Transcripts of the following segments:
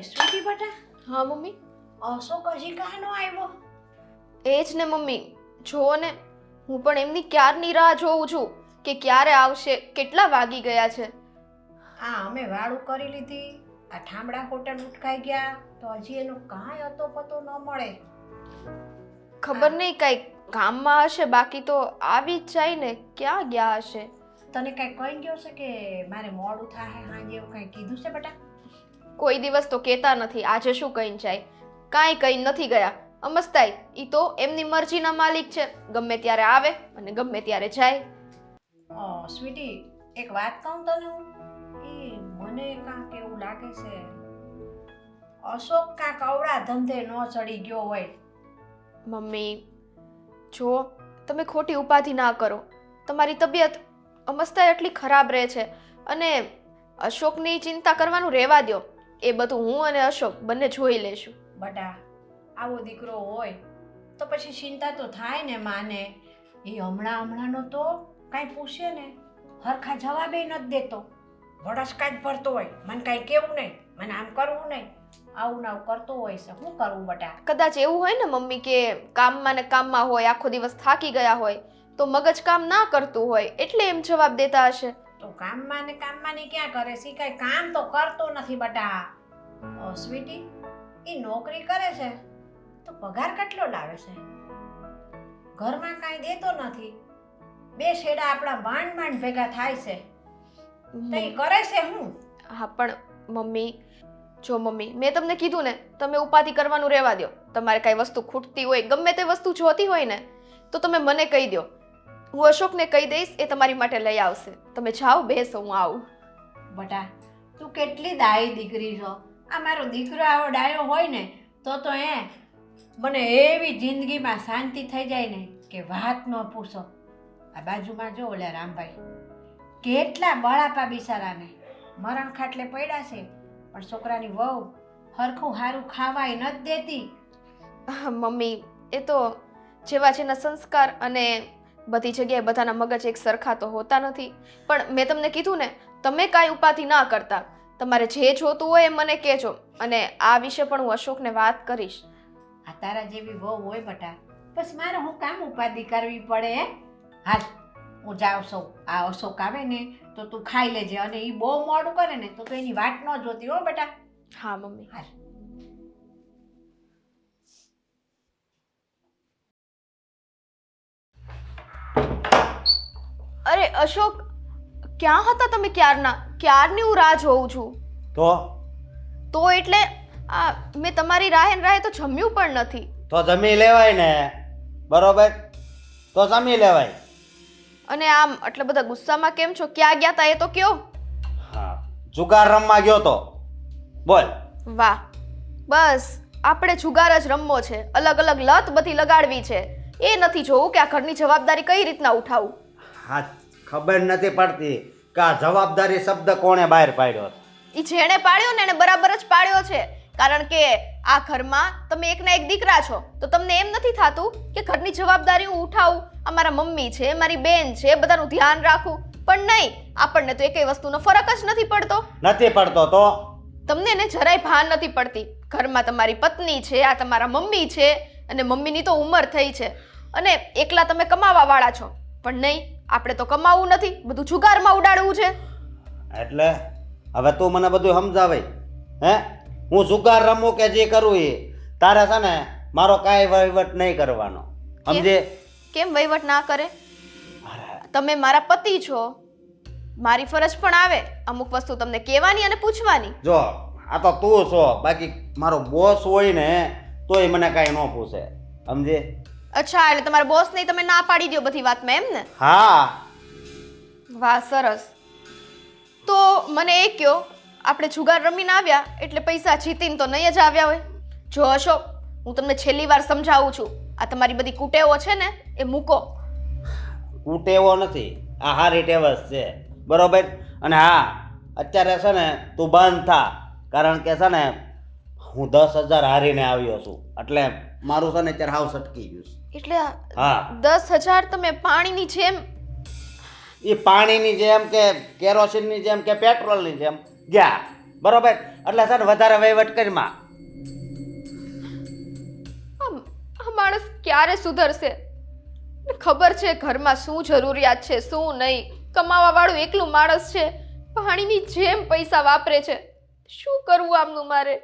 Sweetie બટા, હા mummy. Ashok હજી કહાનો આવ્યો? એ જ ને મમ્મી, જુઓ ને, હું પણ એમની ક્યારની રાહ જોઉં છું કે ક્યારે આવશે. કેટલા વાગી ગયા છે. અમે વાળું કરી લીધી, આ ઠામડા હોટલ ઉઠકાઈ ગયા તો હજી એનો કાંઈ અતો પતો ન મળે. ખબર નહીં, કઈ કામમાં હશે, બાકી તો આવી જ જાય ને. ક્યાં ગયા હશે? તને કઈ કહી ગયો છે કે મારે મોડું થાય હાંજે એવું કઈ કીધું છે બટા? કોઈ દિવસ તો કહેતા નથી. આજે શું કહીને જાય? કાંઈ કઈ નથી ગયા. અમસ્તાઈ ઈ તો એમની મરજીના માલિક છે. ગમે ત્યારે આવે અને ગમે ત્યારે જાય. સ્વીટી, એક વાત કહું તને હું? મને કાંક એવું લાગે છે અશોક કાંક અવળા ધંધે ન ચડી ગયો હોય. મમ્મી જો, તમે ખોટી ઉપાધિ ના કરો. તમારી તબિયત અમસ્તાઈ એટલી ખરાબ રહે છે અને અશોકની ચિંતા કરવાનું રહેવા દો. એ બધું હું અને અશોક બંને જોઈ લેશું. બટા, આવો દીકરો હોય તો પછી ચિંતા તો થાય ને માને. એ હમણાંનો તો કાંઈ પૂછે ને હરખા જવાબે નથી દેતો. વડસકા જ ભરતો હોય, મને કાંઈ કેવું નહીં, મને આમ કરવું નહીં, આવું ને આવું કરતો હોય છે. શું કરવું બટા? કદાચ એવું હોય ને મમ્મી કે કામમાં ને કામમાં હોય, આખો દિવસ થાકી ગયા હોય તો મગજ કામ ના કરતું હોય એટલે એમ જવાબ દેતા હશે. તો કામમાં ને ક્યાં કરે છે? કાંઈ કામ તો કરતો નથી બટા. સ્વીટી, એ નોકરી કરે છે તો પગાર કેટલો લાવે છે? ઘરમાં કાંઈ દેતો નથી. બે શેડા આપણા માંડ ભેગા થાય છે. તઈ કરે છે હું? હા પણ મમ્મી, જો મમ્મી, મેં તમને કીધું ને, તમે ઉપાધિ કરવાનું રહેવા દો. તમારે કાંઈ વસ્તુ ખૂટતી હોય, ગમે તે વસ્તુ જોતી હોય ને, તો તમે મને કહી દો. હું અશોકને કહી દઈશ, એ તમારી માટે લઈ આવશે. તમે જાઓ, બેસો, હું આવું. બટા, તું કેટલી ડાઈ દીકરી છો. આ મારો દીકરો આવો ડાયો હોય ને તો મને એવી જિંદગીમાં શાંતિ થઈ જાય ને કે વાત ન પૂછો. આ બાજુમાં જો ઓલા રામભાઈ, કેટલા બળાપા બિચારાને મરણ ખાટલે પડ્યા છે, પણ છોકરાની વહુ હરખું હારું ખાવાય નથી દેતી. મમ્મી, એ તો જેવા જેના સંસ્કાર અને બધી જગ્યાએ બધાના મગજ એક સરખા તો હોતા નથી. પણ મેં તમને કીધું ને, તમે કાંઈ ઉપાધિ ના કરતા. તમારે જે જોતું હોય એ મને કહેજો અને આ વિશે પણ હું અશોકને વાત કરીશ. આ તારા જેવી વહુ હોય બટા, બસ મારે હું કામ ઉપાધિ કરવી પડે હે? હાલ હું જાઉં છું. આ અશોક આવે ને તો તું ખાઈ લેજે, અને એ બહુ મોડું કરે ને તો એની વાત ન જોતી હો બેટા. હા મમ્મી. હાલ. અરે અશોક, ક્યાં હતા તમે ક્યારના? ક્યારની હું રાહ જોઉં છું. તો એટલે આ મેં તમારી રાહે તો જમ્યું પણ નથી. તો જમી લેવાય ને, બરોબર? તો જમી લેવાય. અને આમ આટલા બધા ગુસ્સામાં કેમ છો? ક્યાં ગયા તા એ તો કયો. હા, જુગાર રમવા ગયો તો. બોલ. વાહ, બસ આપણે જુગાર જ રમવો છે. અલગ અલગ લત બધી લગાડવી છે. એ નથી જોવું કે આ ઘરની જવાબદારી કઈ રીતના ઉઠાવું. હા, ખબર નથી પડતી કે આ જવાબદારી શબ્દ કોણે બહાર પાડ્યો. ઈ જેણે પાડ્યો ને એને બરાબર જ પાડ્યો છે. કારણ કે આ ઘરમાં તમે એકના એક દીકરા છો, તો તમને એમ નથી થાતું કે ઘરની જવાબદારી હું ઉઠાવું, અમારા મમ્મી છે, મારી બેન છે, બધાનું ધ્યાન રાખું. પણ નહીં, આપણને તો એકેય વસ્તુનો ફરક જ નથી પડતો. નથી પડતો તો તમને એને જરાય ભાન નથી પડતી. ઘરમાં તમારી પત્ની છે, આ તમારા મમ્મી છે, અને મમ્મીની તો ઉંમર થઈ છે, અને એકલા તમે કમાવા વાળા છો. પણ નહીં, આપણે તો કમાવું નથી, બધું જુગારમાં ઉડાડવું છે. એટલે હવે તું મને બધું સમજાવે હે? હું જુગાર રમું કે જે કરું એ તારે છે ને મારો કાંઈ વહીવટ નહીં કરવાનો, સમજે? કેમ વહીવટ ના કરે? તમે મારા પતિ છો, મારી ફરજ પણ આવે અમુક વસ્તુ તમને કહેવાની અને પૂછવાની. જો આ તો તું છો, બાકી મારો બોસ હોય ને તોય મને કાંઈ ન પૂછે, સમજે? અચ્છા, એટલે તમારા બોસ ને તમે ના પાડી દો બધી વાતમાં, એમ ને? હા. વાહ, સરસ. તો મને એ કહો, આપણે જુગાર રમીને આવ્યા એટલે પૈસા જીતીને તો નહીં જ આવ્યા હોય. જો અશોક, હું તમને છેલ્લી વાર સમજાવું છું, આ તમારી બધી કુટેવો છે ને એ મૂકો. કુટેવો નથી, આ હારી ટેવ જ છે, બરોબર? અને હા, અત્યારે છે ને તું બંધ થા, કારણ કે છે ને હું 10,000 હારીને આવ્યો છું, એટલે મારું છે ને અત્યારે હાવ સટકી ગયું છે. એટલે હા, 10,000 તમે પાણીની જેમ? એ પાણીની જેમ કે કેરોસીનની જેમ કે પેટ્રોલની જેમ ગયા. બરોબર, એટલે છે ને વધારે વહીવટ કરીમાં. આ માણસ ક્યારે સુધરશે? ખબર છે ઘરમાં શું જરૂરિયાત છે શું નહીં. કમાવા વાળું એકલું માણસ છે, પાણીની જેમ પૈસા વાપરે છે. શું કરવું આમનું મારે?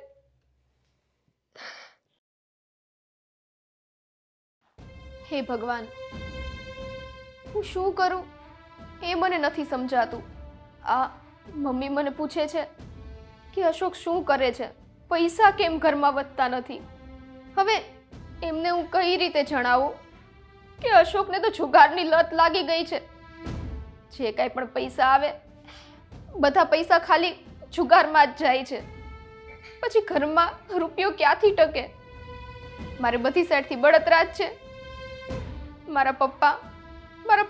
હે ભગવાન, હું શું કરું એ મને નથી સમજાતું. આ મમ્મી મને પૂછે છે કે અશોક શું કરે છે, પૈસા કેમ ઘરમાં વધતા નથી. હવે એમને હું કઈ રીતે જણાવું કે અશોકને તો જુગારની લત લાગી ગઈ છે. જે કાંઈ પણ પૈસા આવે બધા પૈસા ખાલી જુગારમાં જ જાય છે. પછી ઘરમાં રૂપિયો ક્યાંથી ટકે? મારે બધી સાઈડથી બળતરા જ છે. મારા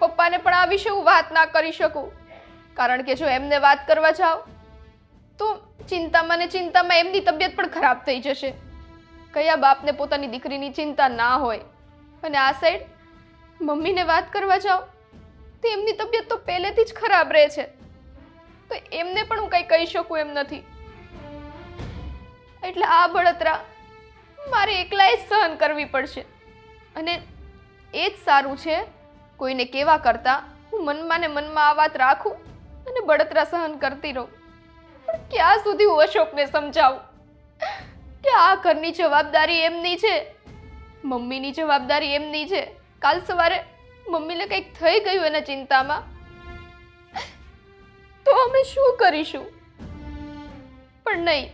પપ્પાને પણ આ વિશે હું વાત ના કરી શકું, કારણ કે જો એમને વાત કરવા જાઉં તો ચિંતામાં ને ચિંતામાં એમની તબિયત પણ ખરાબ થઈ જશે. કયા બાપને પોતાની દીકરીની ચિંતા ના હોય? અને આ સાઈડ મમ્મીને વાત કરવા જાઉં તો એમની તબિયત તો પહેલેથી જ ખરાબ રહે છે, તો એમને પણ હું કંઈ કહી શકું એમ નથી. એટલે આ બળતરા મારે એકલાએ જ સહન કરવી પડશે. અને એ જ સારું છે, કોઈને કેવા કરતા હું મનમાં ને મનમાં આ વાત રાખું અને બળતરા સહન કરતી રહું. પણ ક્યાં સુધી હું અશોકને સમજાવું કે આ ઘરની જવાબદારી એમની છે, મમ્મીની જવાબદારી એમની છે. કાલ સવારે મમ્મીને કંઈક થઈ ગયું એના ચિંતામાં તો અમે શું કરીશું? પણ નહીં,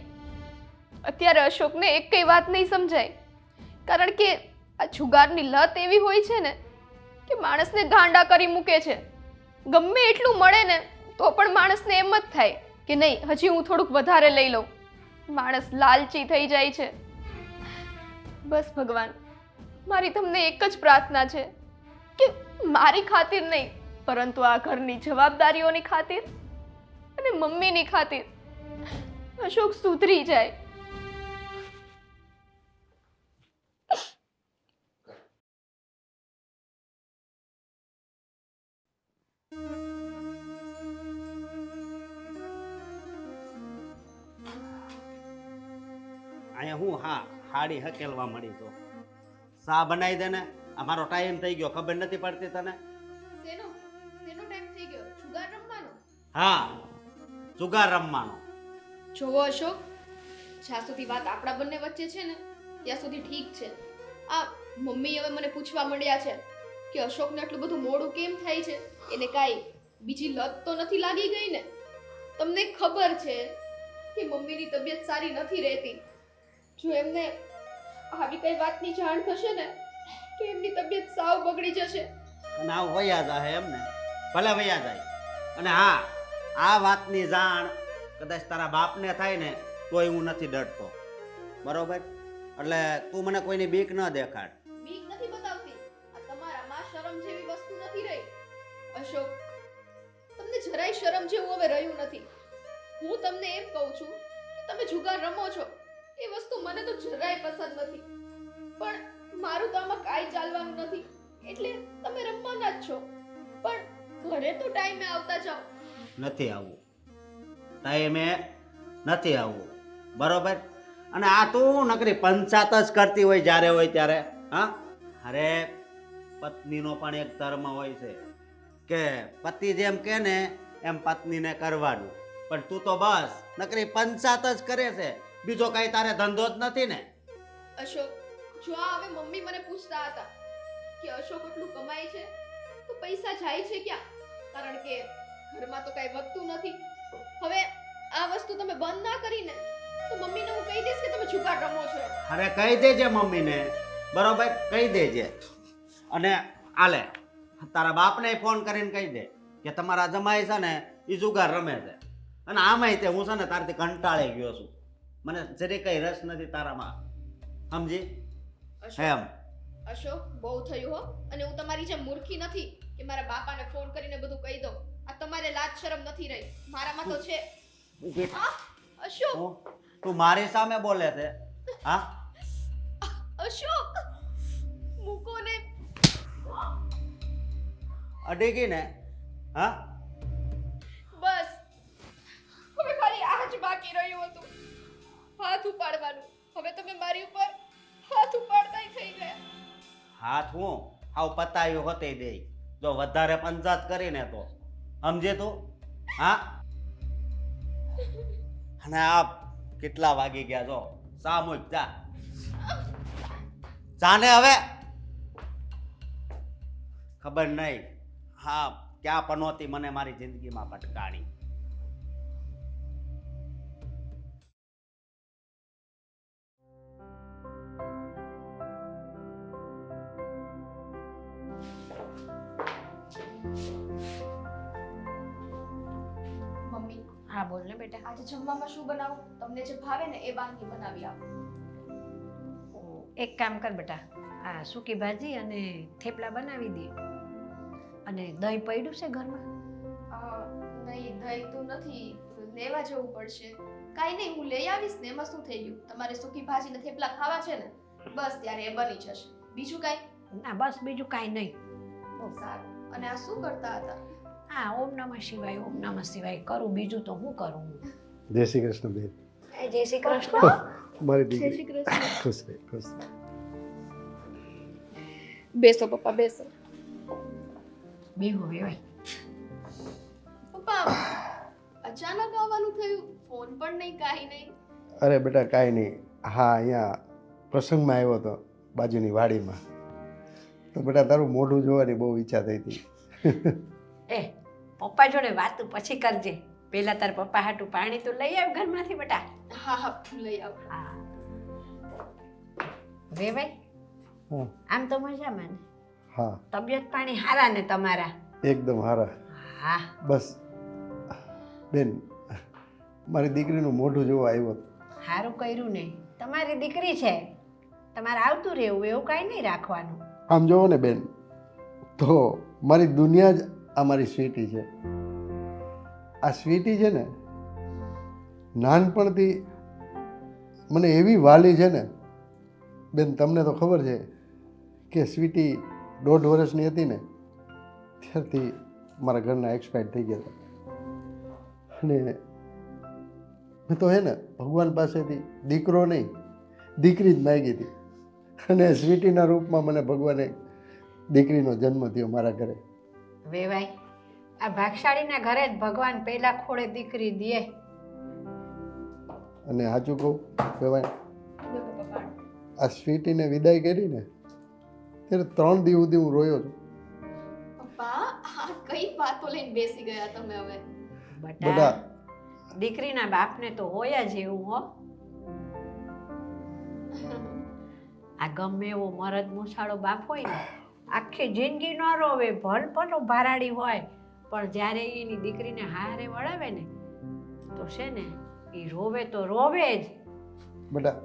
અત્યારે અશોકને એક કઈ વાત નહીં સમજાય, કારણ કે આ જુગારની લત એવી હોય છે ને કે માણસને ગાંડા કરી મૂકે છે. ગમે એટલું મળે ને તો પણ માણસને એમ જ થાય કે નહીં, હજી હું થોડુંક વધારે લઈ લઉં. માણસ લાલચી થઈ જાય છે. બસ ભગવાન, મારી તમને એક જ પ્રાર્થના છે કે મારી ખાतिर નહીં, પરંતુ આ ઘરની જવાબદારીઓની ખાतिर અને મમ્મીની ખાतिर અશોક સુધરી જાય. અહીંયા હું હાડી હકેલવા મળી તો સા બનાવી દે ને. અમારો ટાઈમ થઈ ગયો, ખબર નથી પડતી તને? શેનો ટાઈમ થઈ ગયો? જુગાર રમવાનો? હા, જુગાર રમવાનો. જોવો અશોક, જ્યાં સુધી વાત આપણા બંને વચ્ચે છે ને ત્યાં સુધી ઠીક છે. આ મમ્મી હવે મને પૂછવા માંડ્યા છે કે અશોકને આટલું બધું મોડું કેમ થાય છે, એને કાંઈ બીજી લત તો નથી લાગી ગઈ ને? તમને ખબર છે કે મમ્મીની તબિયત સારી નથી રહેતી. જો એમને આવી કઈ વાતની જાણ થશે ને તો એમની તબિયત સાવ બગડી જશે. અને આ વયા જાય એમ ને? ભલે વયા જાય. અને હા, આ વાતની જાણ કદાચ તારા બાપને થાય ને તોય હું નથી ડરતો, બરોબર? એટલે તું મને કોઈની બીક ન દેખાડ. બીક નથી બતાવતી, આ તમારામાં શરમ જેવી વસ્તુ નથી રહી. અશોક, તમને જરાય શરમ જેવું હવે રહ્યું નથી. હું તમને એમ કહું છું કે તમે જુગાર રમો છો, એ વસ્તુ મને તો જરાય પસંદ નથી, પણ મારું તો આમાં કાંઈ ચાલવાનું નથી, એટલે તમે રમવાના જ છો. પણ ઘરે તો ટાઈમે આવતા જાઓ. નથી આવવું, ટાઈમે નથી આવવું, બરોબર? અને આ તું નકરી પંચાત જ કરતી હોય જ્યારે હોય ત્યારે. હા, અરે પત્નીનો પણ એક ધર્મ હોય છે કે પતિ જેમ કે ને એમ પત્નીને કરવાનું. પણ તું તો બસ નકરી પંચાત જ કરે છે, બીજો કઈ તારે ધંધો જ નથી ને. અશોક, જો આ હવે મમ્મી મને પૂછતા હતા કે અશોક એટલું કમાય છે તો પૈસા જાય છે ક્યાં, કારણ કે ઘરમાં તો કાંઈ વધતું નથી. હવે આ વસ્તુ તમે બંધ ના કરીને તો મમ્મીને હું કહી દઈશ કે તમે જુગાર રમો છો. અરે કહી દેજે મમ્મીને, બરોબર? કહી દેજે. અને આલે તારા બાપને ફોન કરીને કહી દે કે તમારા જમાઈ છે ને એ જુગાર રમે છે. અને આમાંય તે હું છે ને તારથી કંટાળી ગયો છું, મને જરી કઈ રસ નથી તારામાં, સમજી? એમ અશોક, બહુ થયું હો. અને હું તમારી જેમ મૂર્ખી નથી કે મારા બાપાને ફોન કરીને બધું કહી દઉં. આ તમારે લાજ શરમ નથી રહી, મારામાં તો છે. અશોક, તું મારી સામે બોલે છે? હા અશોક, મૂકો ને. અડી ગઈ ને? હા, બસ હવે ખાલી આ જ બાકી રહ્યું હાથ ઉપાડવાનું. હવે તમે મારી ઉપર હાથ ઉપાડતા થઈ ગયા. હાથ હું હાવ પતાયું હોતે દે જો વધારે પંચાત કરીને તો સમજે તું હા. અને આ કેટલા વાગી ગયા જો સામૂહિક જા જાને હવે ખબર નહીં હા ક્યાં પનોતી મને મારી જિંદગીમાં ભટકાણી. મમ્મી, હા બોલ ને બેટા. આજે જમવામાં શું બનાવું? તમને જે ભાવે ને એ વાનગી બનાવી આપો. એક કામ કર બેટા, આ સૂકી ભાજી અને થેપલા બનાવી દે. અને દહીં પડ્યું છે ઘરમાં? નહીં, દહીં તો નથી, લેવા જવું પડશે. કાંઈ નહીં, હું લઈ આવીશ ને. એમાં શું થઈ ગયું? તમારે સૂકી ભાજી ને થેપલા ખાવા છે ને, બસ ત્યારે એ બની જશે. બીજું કાંઈ? ના બસ બીજું કાંઈ નહીં. બહુ સારું. અને આ શું કરતા હતા? હા ઓમ નમઃ શિવાય, ઓમ નમઃ શિવાય કરું, બીજું તો હું કરું. જય શ્રી કૃષ્ણ બેન. જય શ્રી કૃષ્ણ. મારી જય દીકરી શ્રી કૃષ્ણ. ખુશ રહે ખુશ રહે. બેસો પપ્પા, બેસો. બેહો બેવાય. પપ્પા, અચાનક આવવાનું થયું? ફોન પણ નહીં, કાંઈ નહીં. અરે બેટા કાંઈ નહીં, હા અહીંયા પ્રસંગમાં આવ્યો હતો બાજુની વાડીમાં, તો બેટા તારું મોઢું જોવાની બહુ ઈચ્છા થઈ હતી. એ પપ્પા જોડે વાતું પછી કરજે. પેલા તાર પપ્પા હાટું પાણી તો લઈ આવ ઘરમાંથી બેટા. હા હા, લઈ આવો. હા વેવાય. હા આમ તો મજામાં ને? હા તબિયત પાણી હારા ને તમારા? એકદમ હારા. હા બસ બેન મારી દીકરીનું મોઢું જોવા આવ્યો હતો. સારું કર્યું ને. તમારી દીકરી છે, તમારે આવતું રહેવું, એવું કાંઈ નહીં રાખવાનું. આમ જોવો ને બેન તો મારી દુનિયા જ આ મારી સ્વીટી છે. આ સ્વીટી છે ને નાનપણથી મને એવી વાલી છે ને બેન, તમને તો ખબર છે કે સ્વીટી 1.5 વર્ષની હતી ને ત્યારથી મારા ઘરના એક્સપાયર થઈ ગયા હતા. અને મેં તો હે ને ભગવાન પાસેથી દીકરો નહીં દીકરી જ માગી હતી, અને સ્વીટીના રૂપમાં મને ભગવાને દીકરીનો જન્મ થયો મારા ઘરે. વેવાય, આ ભાગશાળીના ઘરે જ ભગવાન પહેલા ખોળે દીકરી દે. અને સાચું કહું કહેવાય, લો પપ્પા. આ સ્વીટીને વિદાય કરી ને ત્યારે 3 દિવસ સુધી હું રોયો છું. પપ્પા, આ કઈ વાતો લઈને બેસી ગયા તમે હવે? બટા દીકરીના બાપને તો હોય જ એવું હો. આ ગમે એવો મરદ મૂછાળો બાપ હોય ને આખી જિંદગી ન રોવે, ભલ ભલો ભારાડી હોય, પણ જ્યારે એની દીકરીને હારે વળાવે ને તો છે ને એ રોવે તો રોવે જ. બેટા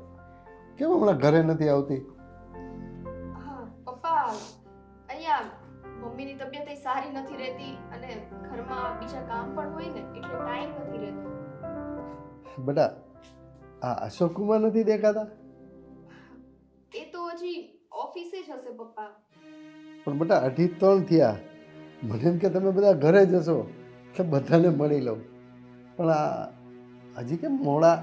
કેમ હમણાં ઘરે નથી આવતી? હા પપ્પા, અહીંયા મમ્મીની તબિયત એ સારી નથી રહેતી અને ઘરમાં બીજા કામ પણ હોય ને એટલે ટાઈમ નથી રહેતો. બેટા આ અશોક કુમાર નથી દેખાતા? એ તો હજી ઓફિસે જ હશે પપ્પા. પણ બેટા 2:30 થયા, મને એમ કે તમે બધા ઘરે જશો એટલે બધાને મળી લઉં, પણ આ હજી કેમ મોડા?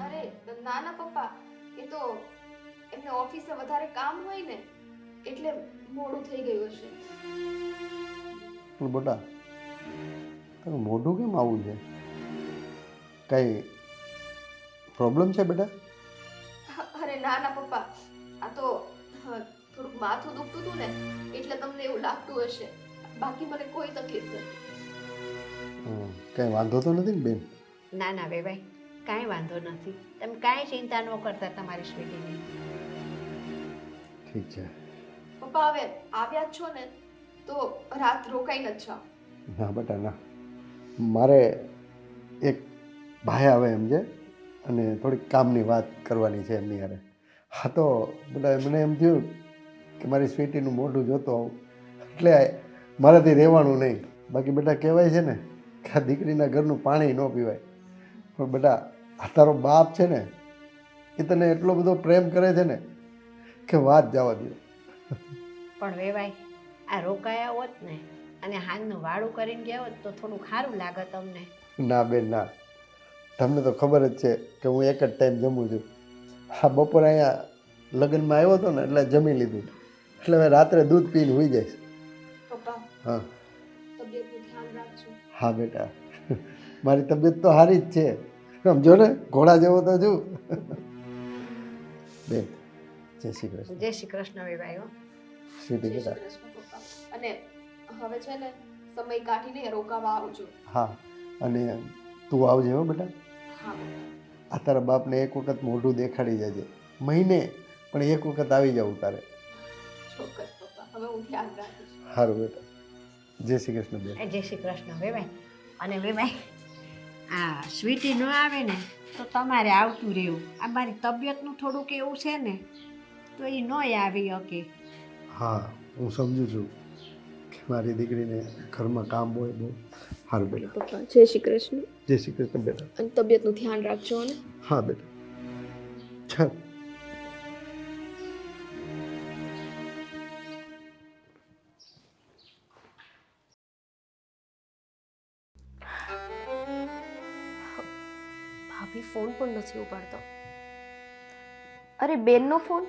અરે ના ના પપ્પા, એ તો એમને ઓફિસે વધારે કામ હોય ને એટલે મોડું થઈ ગયું હશે. પણ બેટા તારું મોઢું કેમ આવું છે? કઈ પ્રોબ્લેમ છે બેટા? અરે ના ના પપ્પા, આ તો થોડુંક માથું દુખતું હતું ને એટલે તમને એવું લાગતું હશે, બાકી મને કોઈ તકલીફ નથી. કઈ વાંધો તો નથી ને બેન? ના ના વેવાય, કાંઈ વાંધો નથી. તમે કાંઈ ચિંતા ન કરતા તમારી સ્વીટીની. ઠીક છે. પપ્પા હવે આવ્યા જ છો ને તો રાત રોકાઈ ન જાઓ. ના બેટા ના, મારે એક ભાઈ આવે એમ છે અને થોડીક કામની વાત કરવાની છે એમની હારે. હા તો બેટા મને એમ થયું કે મારી સ્વીટીનું મોઢું જોતો આવું એટલે મારાથી રહેવાનું નહીં. બાકી બેટા કહેવાય છે ને કે આ દીકરીના ઘરનું પાણી ન પીવાય, પણ બેટા આ તારો બાપ છે ને એ તને એટલો બધો પ્રેમ કરે છે ને કે વાત જવા દો. પણ વેવાય, આ રોકાયા હોત ને અને હાલનું વાળું કરીને ગયા હોત તો થોડું સારું લાગત અમને. ના બેન ના, તમને તો ખબર જ છે કે હું એક જ ટાઈમ જમું છું. હા, બપોરે અહીંયા લગ્નમાં આવ્યો હતો ને એટલે જમી લીધું, એટલે હવે રાત્રે દૂધ પીને હોઈ જઈશ. પપ્પા હા તબિયતનું ધ્યાન રાખજો. હા બેટા, મારી તબિયત તો સારી જ છે, સમજો ને, ઘોડા જેવો તો છું. બેન, જય શ્રી કૃષ્ણ. જય શ્રી કૃષ્ણ વેવાઈ હો. સીધી જય બેટા. શ્રી કૃષ્ણ પપ્પા. અને હવે છે ને સમય કાઢીને રોકાવા આવજો. હા, અને તું આવજે હો બેટા. હા આ તારા બાપને એક વખત મોઢું દેખાડી જજે, મહિને પણ એક વખત આવી જવું તારે. ચોક્કસ પપ્પા, હવે હું ધ્યાન રાખીશ. સારું બેટા, જય શ્રી કૃષ્ણ બેન. જય શ્રી કૃષ્ણ વેવાઈ. અને વેવાઈ, આ સ્વીટી ન આવે ને તો તમારે આવતું રહેવું. આ મારી તબિયતનું થોડુંક એવું છે ને તો એ ન આવી શકે. હા, હું સમજુ છું કે મારી દીકરીને ઘરમાં કામ હોય બહુ. સારું બેટા, પપ્પા જય શ્રી કૃષ્ણ. જય શ્રી કૃષ્ણ બેટા. અને તબિયતનું ધ્યાન રાખજો ને. હા બેટા, ચાલ. ભાભી ફોન પણ નથી ઉપાડતા. અરે બેનનો ફોન.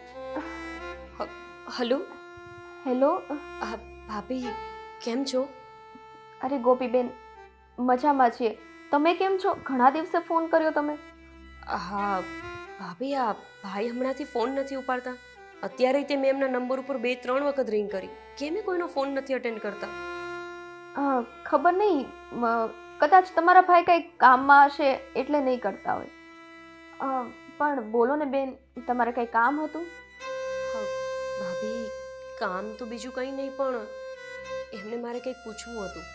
હલો. હેલો. ભાભી કેમ છો? અરે ગોપીબેન, મજામાં છીએ. તમે કેમ છો? ઘણા દિવસે ફોન કર્યો તમે. હા ભાભી, આ ભાઈ હમણાંથી ફોન નથી ઉપાડતા. અત્યારે તે મેં એમના નંબર ઉપર 2-3 વખત રિંગ કરી. કેમ એ કોઈનો ફોન નથી અટેન્ડ કરતા? ખબર નહીં, કદાચ તમારા ભાઈ કંઈક કામમાં હશે એટલે નહીં કરતા હોય. પણ બોલો ને બેન, તમારે કંઈ કામ હતું? ભાભી, કામ તો બીજું કંઈ નહીં, પણ એમને મારે કંઈક પૂછવું હતું.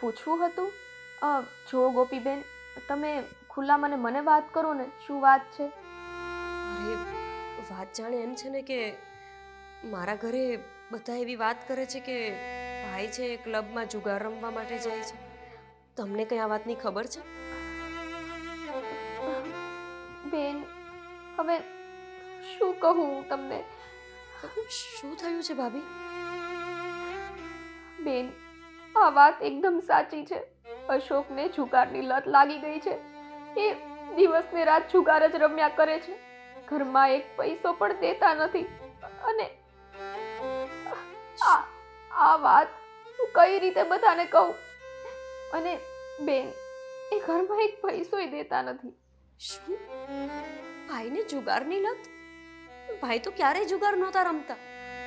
પૂછવું હતું? જો ગોપીબેન, તમે ખુલ્લા મને વાત કરો ને, શું વાત છે? અરે વાત જાણે એમ છે ને કે મારા ઘરે બધા એવી વાત કરે છે કે ભાઈ છે ક્લબમાં જુગાર રમવા માટે જાય છે. તમને કઈ આ વાતની ખબર છે? બેન, હવે શું કહું હું તમને? શું થયું છે ભાભી? બેન, આ વાત એકદમ સાચી છે. અશોકને જુગારની લત લાગી ગઈ છે. એ દિવસને રાત જુગાર જ રમ્યા કરે છે. ઘરમાં એક પૈસો પણ દેતા નથી. અને આ વાત હું કઈ રીતે બધાને કહું? અને બેન, એ ઘરમાં એક પૈસોય દેતા નથી. શું? ભાઈને જુગારની લત? ભાઈ તો ક્યારેય જુગાર નહોતા રમતા.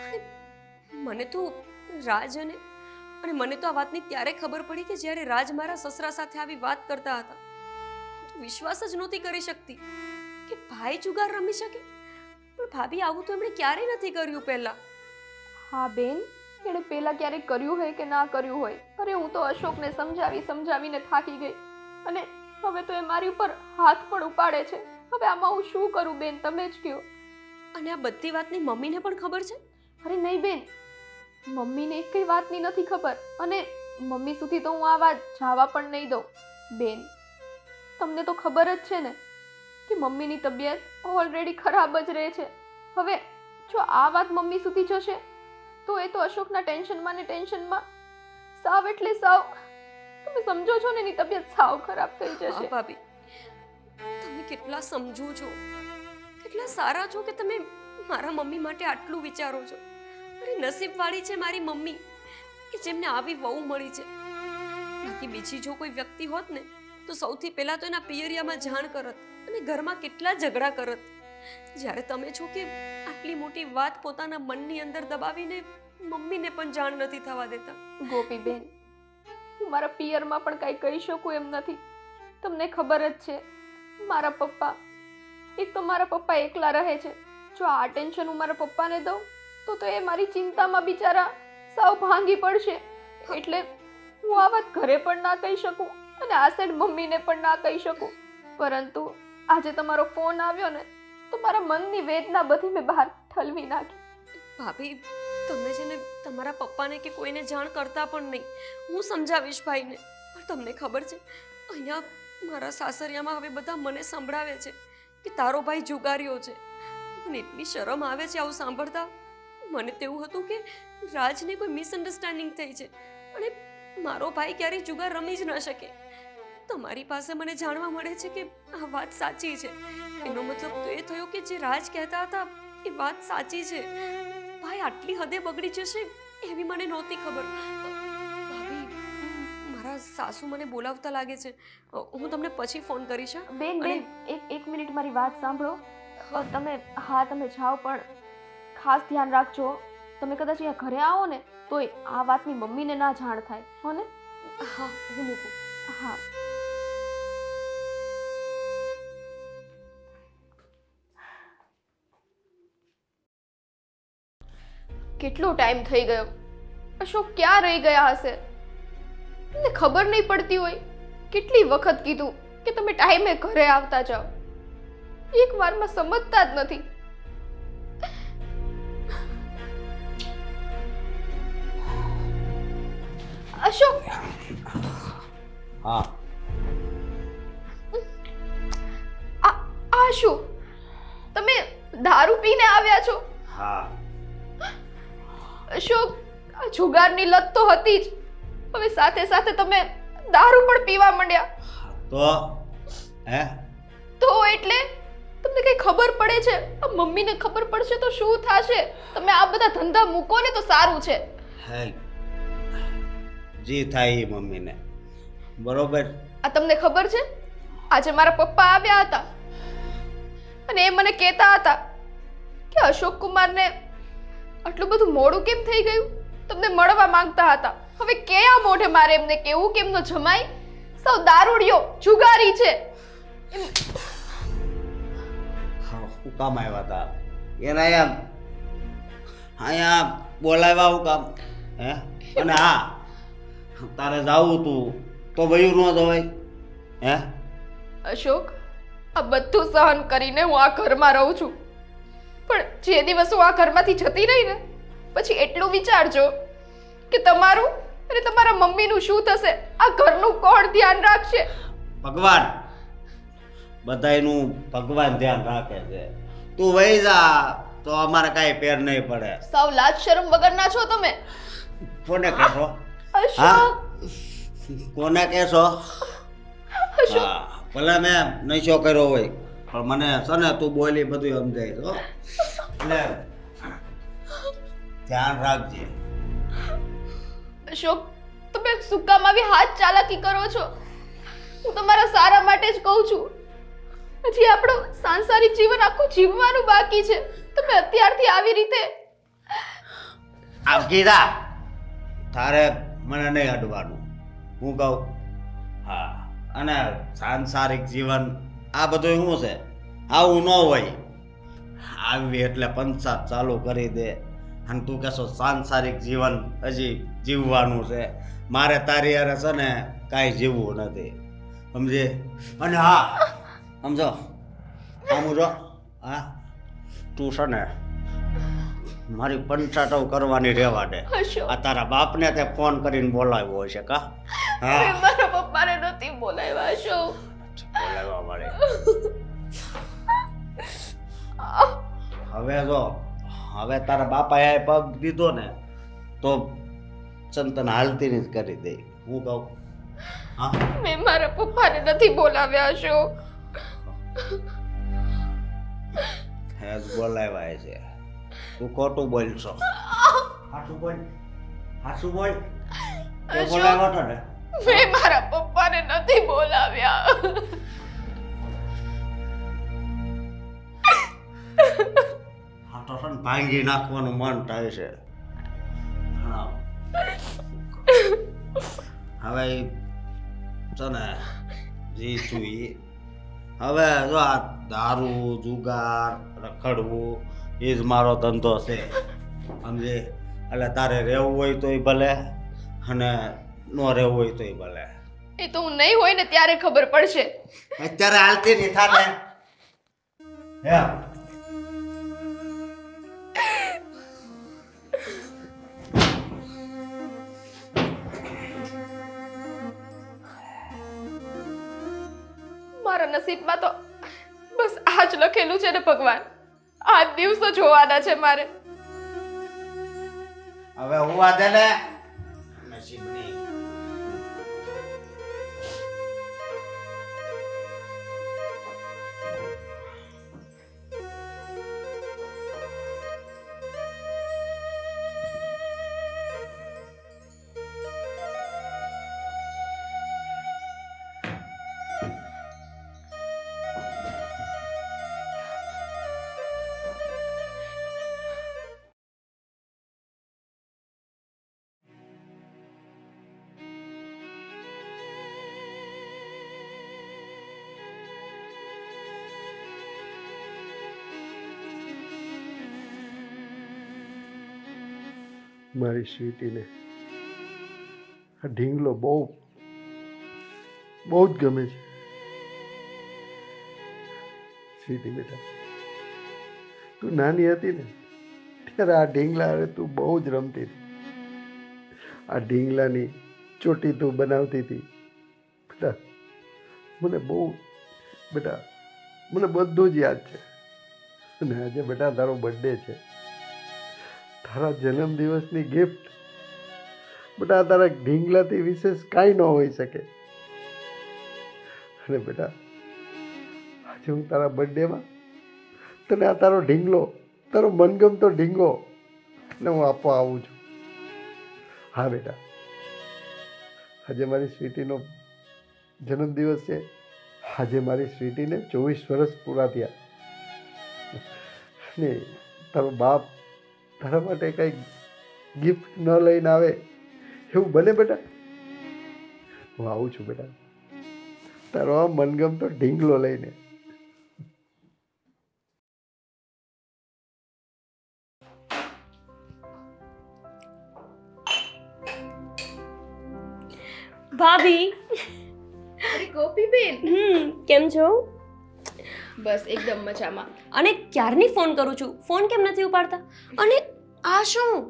અને મને તો રાજ અને મને તો આ વાતની ત્યારે ખબર પડી કે જ્યારે રાજ મારા સસરા સાથે આવી વાત કરતા હતા. હું તો વિશ્વાસ જ નહોતી કરી શકતી કે ભાઈ જુગાર રમી શકે. પણ ભાભી, આવું તો એમણે ક્યારેય નથી કર્યું પહેલા. હા બેન, એણે પહેલા ક્યારેક કર્યું હોય કે ના કર્યું હોય, અરે હું તો અશોકને સમજાવીને થાકી ગઈ. અને હવે તો એ મારી ઉપર હાથ પણ ઉપાડે છે. હવે આમાં હું શું કરું બેન, તમે જ કહો. અને આ બધી વાતની મમ્મીને પણ ખબર છે? અરે નહીં બેન, મમ્મીને એકઈ વાતની નથી ખબર. અને મમ્મી સુધી તો હું આ વાત જવા પણ નહીં દઉં. બેન, તમને તો ખબર જ છે ને કે મમ્મીની તબિયત ઓલરેડી ખરાબ જ રહે છે. હવે જો આ વાત મમ્મી સુધી જશે તો એ તો અશોકના ટેન્શનમાં ને ટેન્શનમાં સાવ એટલે સાવ, તમે સમજો છો ને, એની તબિયત સાવ ખરાબ થઈ જશે. હા ભાભી, તમે કેટલા સમજો છો, કેટલા સારા છો કે તમે મારા મમ્મી માટે આટલું વિચારો છો. અરે નસીબવાળી છે મારી મમ્મી કે જેમને આવી વહુ મળી છે. બાકી બીજી જો કોઈ વ્યક્તિ હોત ને તો સૌથી પહેલા તો એના પિયરિયામાં જાણ કરત અને ઘરમાં કેટલા ઝઘડા કરત. જ્યારે તમે છો કે આટલી મોટી વાત પોતાના મનની અંદર દબાવીને મમ્મીને પણ જાણ નથી થવા દેતા. ગોપીબેન, હું મારા પિયરમાં પણ કાંઈ કહી શકું એમ નથી. તમને ખબર જ છે, મારા પપ્પા, એક તો મારા પપ્પા એકલા રહે છે. જો આ ટેન્શન હું મારા પપ્પાને દઉં તો એ મારી ચિંતામાં બિચારા સાવ ભાંગી પડશે. એટલે હું આ વાત ઘરે પણ ના કહી શકું અને આ સાઈડ મમ્મીને પણ ના કહી શકું. પરંતુ આજે તમારો ફોન આવ્યો ને તો મારા મનની વેદના બધી મેં બહાર ઠલવી નાખી. ભાભી, તમે છે ને તમારા પપ્પાને કે કોઈને જાણ કરતા પણ નહીં. હું સમજાવીશ ભાઈને. પણ તમને ખબર છે, અહીંયા મારા સાસરિયામાં હવે બધા મને સંભળાવે છે કે તારો ભાઈ જુગારીઓ છે. મને એટલી શરમ આવે છે આવું સાંભળતા. મને તેવું હતું કે રાજને કોઈ મિસઅન્ડરસ્ટેન્ડિંગ થઈ છે અને મારો ભાઈ ક્યારેય જુગાર રમી જ ન શકે. તમારી પાસે મને જાણવા મળે છે કે આ વાત સાચી છે, એનો મતલબ તો એ થયો કે જે રાજ કહેતા હતા એ વાત સાચી છે. ભાઈ આટલી હદે બગડી જશે એવી મને નહોતી ખબર. ભાભી, મારા સાસુ મને બોલાવતા લાગે છે. હું તમને પછી ફોન કરીશ. હા? બેન અને- બેન એક મિનિટ મારી વાત સાંભળો. તમે જાઓ પણ ખાસ ધ્યાન રાખજો. તમે કદાચ અહીંયા ઘરે આવો ને તોય આ વાતની મમ્મીને ના જાણ થાય, હો ને? હા, હું મૂકું. હા. કેટલો ટાઈમ થઈ ગયો? અશોક ક્યાં રહી ગયા હશે? મને ખબર નહીં પડતી હોય. કેટલી વખત કીધું કે તમે ટાઈમે ઘરે આવતા જાઓ, એક વારમાં સમજતા જ નથી. અશોક, હા આ શું? તમે દારૂ પીને આવ્યા છો? હા અશોક, આ જુગારની લત તો હતી જ, હવે સાથે સાથે તમે દારૂ પણ પીવા માંડ્યા. તો હે તો એટલે તમને કઈ ખબર પડે છે? આ મમ્મીને ખબર પડશે તો શું થશે? તમે આ બધા ધંધા મૂકો ને તો સારું છે. હે જી થાય ઈ મમ્મીને બરોબર. આ તમને ખબર છે, આજે મારા પપ્પા આવ્યા હતા અને એ મને કહેતા હતા કે અશોક કુમારને આટલું બધું મોડું કેમ થઈ ગયું, તમને મળવા માંગતા હતા. હવે કયા મોઢે મારે એમને કેવું કે એમનો જમાઈ સૌ દારૂડિયો જુગારી છે? શું કામ આવ્યા હતા એના? અહીંયા બોલાવ્યા હું કામ? હે અને હા, તારે જાવું તું તો વયું ન જવાય? હે અશોક, આ બધું સહન કરીને હું આ ઘરમાં રહું છું, પણ જે દિવસ હું આ ઘરમાંથી જતી રહી ને પછી એટલું વિચારજો કે તમારું અને તમારા મમ્મીનું શું થશે? આ ઘરનું કોણ ધ્યાન રાખશે? ભગવાન, બધાયનું ભગવાન ધ્યાન રાખે છે. તું વહી જા તો અમારે કાંઈ પેર નહીં પડે. સાવ લાજ શરમ વગરના છો તમે. કોને કહેશો? અશોક, કોને કહેશો? અશોક, હા, ભલે મેં નશો કર્યો હોય પણ મને છે ને તું બોલી બધું સમજાય છો, એટલે ધ્યાન રાખજે. અશોક, તમે શું કામ આવી હાથ ચાલાકી કરો છો? હું તમારા સારા માટે જ કહું છું. હજી આપણું સાંસારિક જીવન આખું જીવવાનું બાકી છે. તમે અત્યારથી આવી રીતે આમ કીધા તારે મને નહીં અડવાનું, હું કહું. હા, અને સાંસારિક જીવન આ બધું શું છે? આવું ન હોય. આવી એટલે પંચાયત ચાલુ કરી દે અને તું કહેશો સાંસારિક જીવન હજી જીવવાનું છે. મારે તારી હારે છે ને કાંઈ જીવવું નથી, સમજે? અને હા, સમજો આમ જો, હા તું છે ને મારી પંચાયતો કરવાની રહેવા દે. અશોક, આ તારા બાપને તે ફોન કરીને બોલાવ્યો હશે કા? મેં હા, મારા પપ્પાને નથી બોલાવ્યા. અશોક, બોલાવવા મળે. હવે જો, હવે તારા બાપાએ પગ દીધો ને તો ચંતન હાલતી જ કરી દે, હું કહું. હા, મેં મારા પપ્પાને નથી બોલાવ્યા. અશોક, હેજ બોલાવ્યા છે. તું ખોટું બોલશો. હાચું બોલ, હાચું બોલ. તે અશોક, બોલાવ્યો હતો ને? મેં મારા પપ્પાને નથી બોલાવ્યા. હા તો છે ને ભાંગી નાખવાનું મન થાય છે. હા, હવે ઈ છે ને જી છું ઈ. હવે જો આ દારૂ જુગાર રખડવું એ જ મારો ધંધો છે, સમજે? એટલે તારે રહેવું હોય તોય ભલે અને ન રહેવું હોય તોય ભલે. એ તો હું નહીં હોય ને ત્યારે ખબર પડશે. અત્યારે હાલતી નહીં થાને. હે મારા નસીબમાં તો બસ આ જ લખેલું છે ને ભગવાન. આ જ દિવસો જોવાના છે મારે. હવે હું વાદે ને નસીબની મારી સ્વીટીને આ ઢીંગલો બહુ જ ગમે છે. સ્વીટી બેટા, તું નાની હતી ને ત્યારે આ ઢીંગલા હારે તું બહુ જ રમતી હતી. આ ઢીંગલાની ચોટી તું બનાવતી હતી. બેટા મને બધું જ યાદ છે. અને આજે બેટા તારો બર્થડે છે, તારા જન્મદિવસની ગિફ્ટ બેટા તારા ઢીંગલાથી વિશેષ કાંઈ ન હોઈ શકે. અને બેટા આજે હું તારા બર્થડેમાં તને આ તારો ઢીંગલો, તારો મનગમતો ઢીંગો ને હું આપવા આવું છું. હા બેટા, આજે મારી સ્વીટીનો જન્મદિવસ છે. આજે મારી સ્વીટીને 24 વર્ષ પૂરા થયા. ને તારો બાપ તારા માટે કંઈ ગિફ્ટ ન લઈને આવે એવું બને બેટા? હું આવું છું બેટા, તારો આ મનગમતો ઢીંગલો લઈને. ભાભી, અરે ગોપીબેન, કેમ છો? બસ એકદમ મજામાં. અને ક્યારની ફોન કરું છું, ફોન કેમ નથી ઉપાડતા? અને આ શું,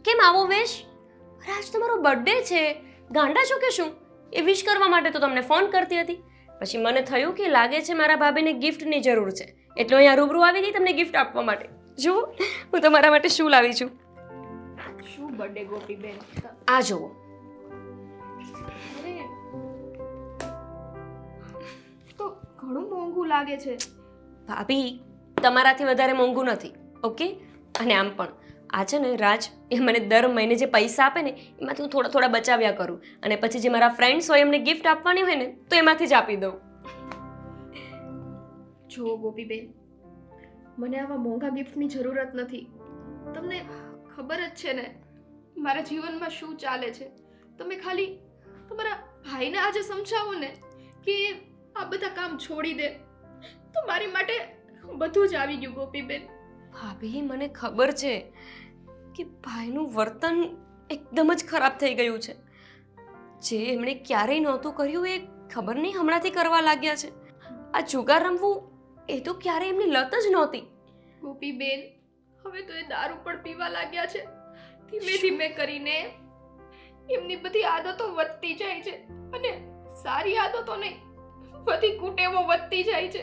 કેમ આવો વેશ? અરે આજ તમારો બર્થડે છે, ગાંડા છો કે શું? એ વિશ કરવા માટે તો તમને ફોન કરતી હતી. પછી મને થયું કે લાગે છે મારા ભાભીને ગિફ્ટની જરૂર છે, એટલે અહીંયા રૂબરૂ આવી ગઈ તમને ગિફ્ટ આપવા માટે. જુઓ હું તમારા માટે શું લાવી છું. શું બર્થડે ગોપીબેન? આ જુઓ. અરે તો ઘણું મોંઘું લાગે છે. ભાભી, તમારાથી વધારે મોંઘું નથી, ઓકે? અને આમ પણ આ છે ને રાજ, એ મને દર મહિને જે પૈસા આપે ને એમાંથી હું થોડા થોડા બચાવ્યા કરું, અને પછી જે મારા ફ્રેન્ડ્સ હોય એમને ગિફ્ટ આપવાની હોય ને તો એમાંથી જ આપી દઉં. જુઓ ગોપીબેન, મને આવા મોંઘા ગિફ્ટની જરૂરત નથી. તમને ખબર જ છે ને મારા જીવનમાં શું ચાલે છે. તમે ખાલી તમારા ભાઈને આજે સમજાવો ને કે આ બધા કામ છોડી દે તો મારી માટે બધું જ આવી ગયું ગોપીબેન. ભાભી, મને ખબર છે કે ભાઈનું વર્તન એકદમ જ ખરાબ થઈ ગયું છે. જે એમણે ક્યારેય નહોતું કર્યું એ ખબર નહીં હમણાંથી કરવા લાગ્યા છે. આ જુગાર રમવું એ તો ક્યારેય એમની લત જ નહોતી. ગોપીબેન, હવે તો એ દારૂ પણ પીવા લાગ્યા છે. ધીમે ધીમે કરીને એમની બધી આદતો વધતી જાય છે, અને સારી આદતો નહીં, બધી કુટેવો વધતી જાય છે.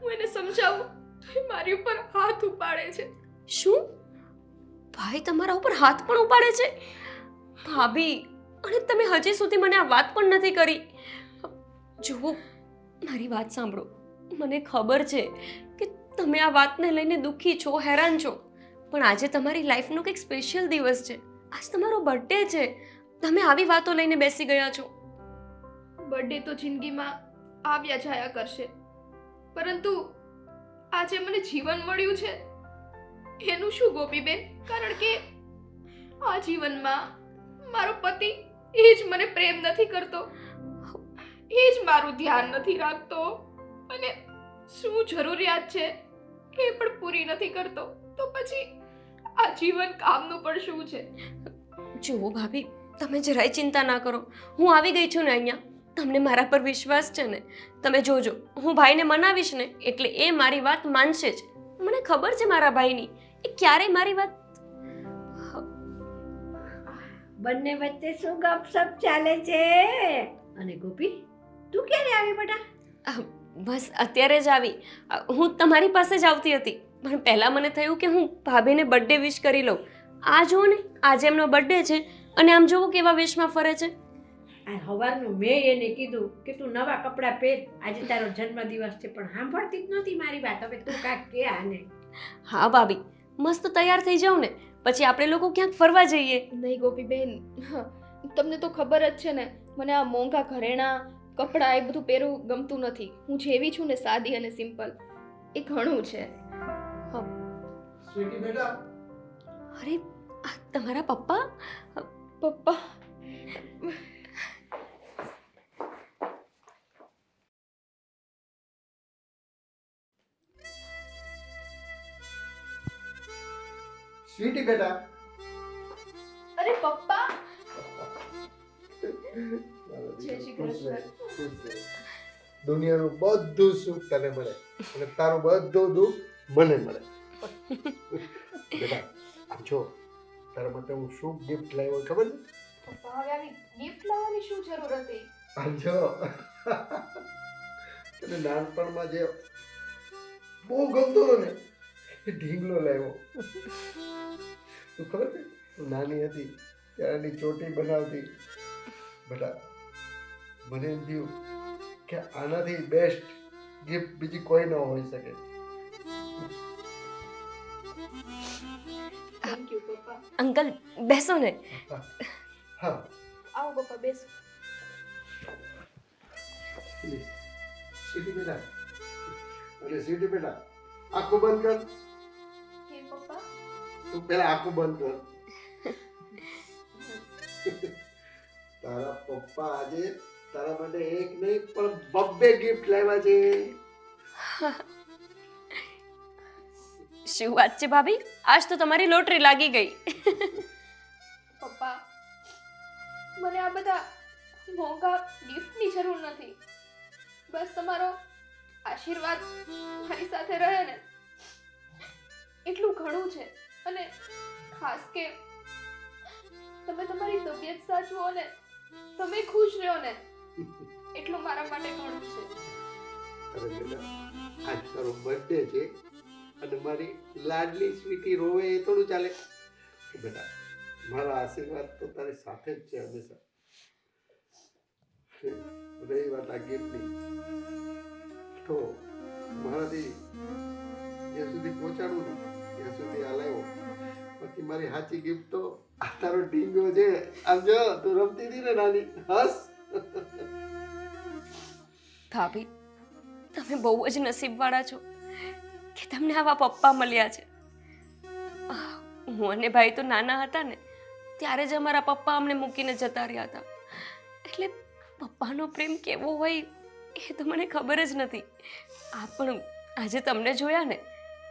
હું એને સમજાવું તો એ મારી ઉપર હાથ ઉપાડે છે. શું? ભાઈ તમારા ઉપર હાથ પણ ઉપાડે છે? ભાભી, અને તમે હજી સુધી મને આ વાત પણ નથી કરી. જુઓ, મારી વાત સાંભળો. મને ખબર છે કે તમે આ વાતને લઈને દુઃખી છો, હેરાન છો, પણ આજે તમારી લાઈફનો કંઈક સ્પેશિયલ દિવસ છે. આજ તમારો બર્થડે છે, તમે આવી વાતો લઈને બેસી ગયા છો. બર્થડે તો જિંદગીમાં આવ્યા જાયા કરશે, પરંતુ આજે મને જીવન મળ્યું છે એનું શું ગોપીબેન? કારણ કે આ જીવનમાં મારો પતિ એ જ મને પ્રેમ નથી કરતો, એ જ મારું ધ્યાન નથી રાખતો, અને શું જરૂરિયાત છે એ પણ પૂરી નથી કરતો. તો પછી આ જીવન કામનું પણ શું છે? જુઓ ભાભી, તમે જરાય ચિંતા ના કરો. હું આવી ગઈ છું ને અહીંયા. તમને મારા પર વિશ્વાસ છે ને? તમે જોજો, હું ભાઈને મનાવીશ ને એટલે એ મારી વાત માનશે જ. મને ખબર છે મારા ભાઈની, એ ક્યારેય મારી વાત. બંને વચ્ચે શું ગપસપ ચાલે છે? અને ગોપી, તું ક્યારે આવી બેટા? બસ અત્યારે જ આવી. હું તમારી પાસે જ આવતી હતી, પણ પહેલાં મને થયું કે હું ભાભીને બર્થડે વિશ કરી લઉં. આ જુઓ ને, આજે એમનો બર્થડે છે, અને આમ જોવો કેવા વેશમાં ફરે છે. આ સવારનું મેં એને કીધું કે તું નવા કપડાં પહેર, આજે તારો જન્મદિવસ છે, પણ સાંભળતી જ નહોતી મારી વાત. હવે તું કાંઈક કે આને. હા ભાભી, મસ્ત તૈયાર થઈ જાઉં ને પછી આપણે લોકો ક્યાંક ફરવા જઈએ. નહીં ગોપીબેન, તમને તો ખબર જ છે ને મને આ મોંઘા ઘરેણા કપડાં એ બધું પહેરવું ગમતું નથી. હું જેવી છું ને સાદી અને સિમ્પલ, એ ઘણું છે. સ્વીટી બેટા, અરે આ તમારા પપ્પા? પપ્પા, સ્વીટી બેટા, જય શ્રી કૃષ્ણ. દુનિયાનું બધું સુખ તને મળે અને તારું બધું દુઃખ મને મળે. બેટા આમ જો તારા માટે હું શું ગિફ્ટ લાવ્યો ખબર છે? પપ્પા હવે આવી ગિફ્ટ લાવવાની શું જરૂર હતી? આમ જો તને નાનપણમાં જે બહુ ગમતો હતો ને એ ઢીંગલો લાવ્યો. તું ખબર છે તું નાની હતી ત્યારે એની ચોટી બનાવતી. બેટા મને એમ થયું કે આનાથી બેસ્ટ ગિફ્ટ બીજી કોઈ ન હોઈ શકે. થેન્ક યુ પપ્પા. અંકલ બેસો ને. હા આવો પપ્પા બેસો. સીટી બેટા અરે સીટી બેટા આંખો બંધ કર. કેમ પપ્પા? તું પેલા આંખો બંધ કર. તારા પપ્પા આજે તારા માટે એક નહીં પણ બબ્બે ગિફ્ટ લાવ્યા છે. શું વાત છે ભાભી, આજ તો તમારી લોટરી લાગી ગઈ. પપ્પા મને આ બધા મોંઘા ગિફ્ટની જરૂર નથી. બસ તમારો આશીર્વાદ મારી સાથે રહે ને એટલું ઘણું છે. અને ખાસ કે તમે તમારી તબિયત સાચવો ને તમે ખુશ રહો ને એટલું મારા માટે ઘણું છે. અરે બેટા આજ તારો બર્થડે છે અને મારી લાડલી સ્વીટી રોવે એ થોડું ચાલે. બેટા મારા આશીર્વાદ તો તારી સાથે જ છે હંમેશા. રહી વાત આ ગિફ્ટની તો મારાથી જ્યાં સુધી પહોંચાડું ને ત્યાં સુધી આ લાવ્યો. બાકી મારી સાચી ગિફ્ટ તો આ તારો ડીંગો છે. આમ જો તું રમતી હતી ને નાની હસ. ભાભી તમે બહુ જ નસીબવાળા છો કે તમને આવા પપ્પા મળ્યા છે. હું અને ભાઈ તો નાના હતા ને ત્યારે જ અમારા પપ્પા અમને મૂકીને જતા રહ્યા હતા. એટલે પપ્પાનો પ્રેમ કેવો હોય એ તો મને ખબર જ નથી. આ પણ આજે તમને જોયા ને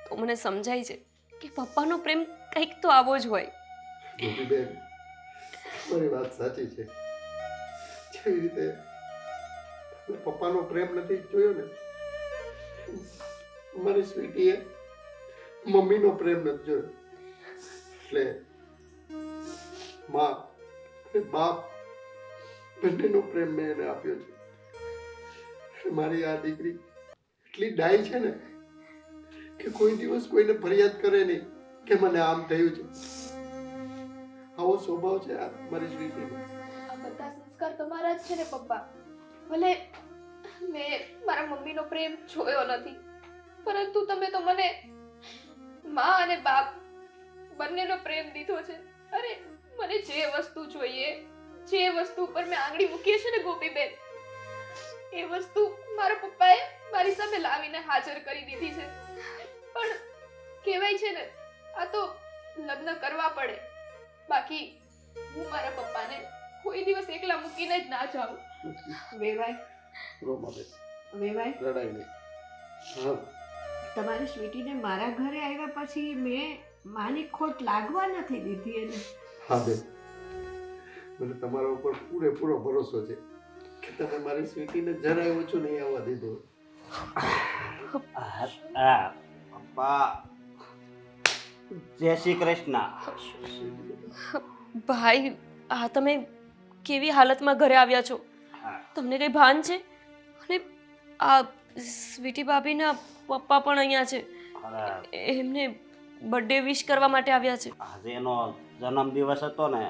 તો મને સમજાય છે કે પપ્પાનો પ્રેમ કંઈક તો આવો જ હોય. બેન મારી વાત સાચી છે. જેવી રીતે પપ્પાનો પ્રેમ નથી જોયો ને મારી સ્વીટીએ મમ્મીનો પ્રેમ નથી જોયો. એટલે મા અને બાપ બંનેનો પ્રેમ મેં એને આપ્યો છે. મારી આ દીકરી એટલી ડાઈ છે ને કે કોઈ દિવસ કોઈને ફરિયાદ કરે નહીં કે મને આમ થયું છે. આવો સ્વભાવ છે આ મારી સ્વીટીનો. આ બધા સંસ્કાર તમારા જ છે ને પપ્પા. ભલે મેં મારા મમ્મીનો પ્રેમ જોયો નથી પરંતુ તમે તો મને માં અને બાપ બંનેનો પ્રેમ દીધો છે. અરે મને જે વસ્તુ જોઈએ જે વસ્તુ ઉપર મેં આંગળી મૂકી છે ને ગોપીબેન એ વસ્તુ મારા પપ્પાએ મારી સામે લાવીને હાજર કરી દીધી છે. પણ કહેવાય છે ને આ તો લગ્ન કરવા પડે. બાકી હું મારા પપ્પાને કોઈ દિવસ એકલા મૂકીને જ ના જાઉં. વેવાય રોમા બેન વેવાય રડાઈ નહીં. હા તમારી સ્વીટીને મારા ઘરે આવ્યા પછી મેં માની ખોટ લાગવા નથી દીધી એને. હા બેન મને તમારા ઉપર પૂરેપૂરો ભરોસો છે કે તમે મારી સ્વીટીને જરાય ઓછું નહીં આવવા દીધું. પપ્પા જય શ્રી કૃષ્ણ. ભાઈ આ તમે કેવી હાલતમાં ઘરે આવ્યા છો? તમને કઈ ભાન છે? અને આ સ્વીટી ભાભીના પપ્પા પણ અહીંયા છે. એમને બર્થડે વિશ કરવા માટે આવ્યા છે. આજે એનો જન્મદિવસ હતો ને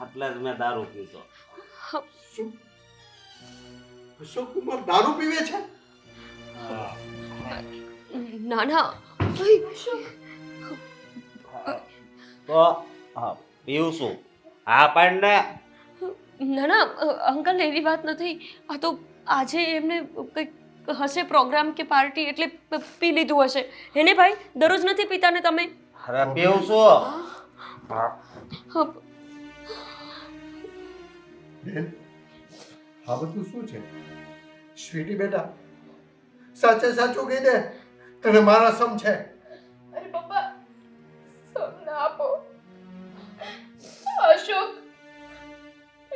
એટલે જ મેં દારૂ પીધો. શું અશોક કુમાર દારૂ પીવે છે? ના ના તો પીવું છું. હા પણ ને ના ના અંકલ એવી વાત નથી. આ તો આજે એમને કંઈક હશે પ્રોગ્રામ કે પાર્ટી એટલે પી લીધું હશે. એને ભાઈ દરરોજ નથી પીતા ને તમે? અરે પીવું છું. બેન આ બધું શું છે? સ્વીટી બેટા સાચે સાચું કહી દે તને મારા સમ છે. અરે પપ્પા સમના આપો.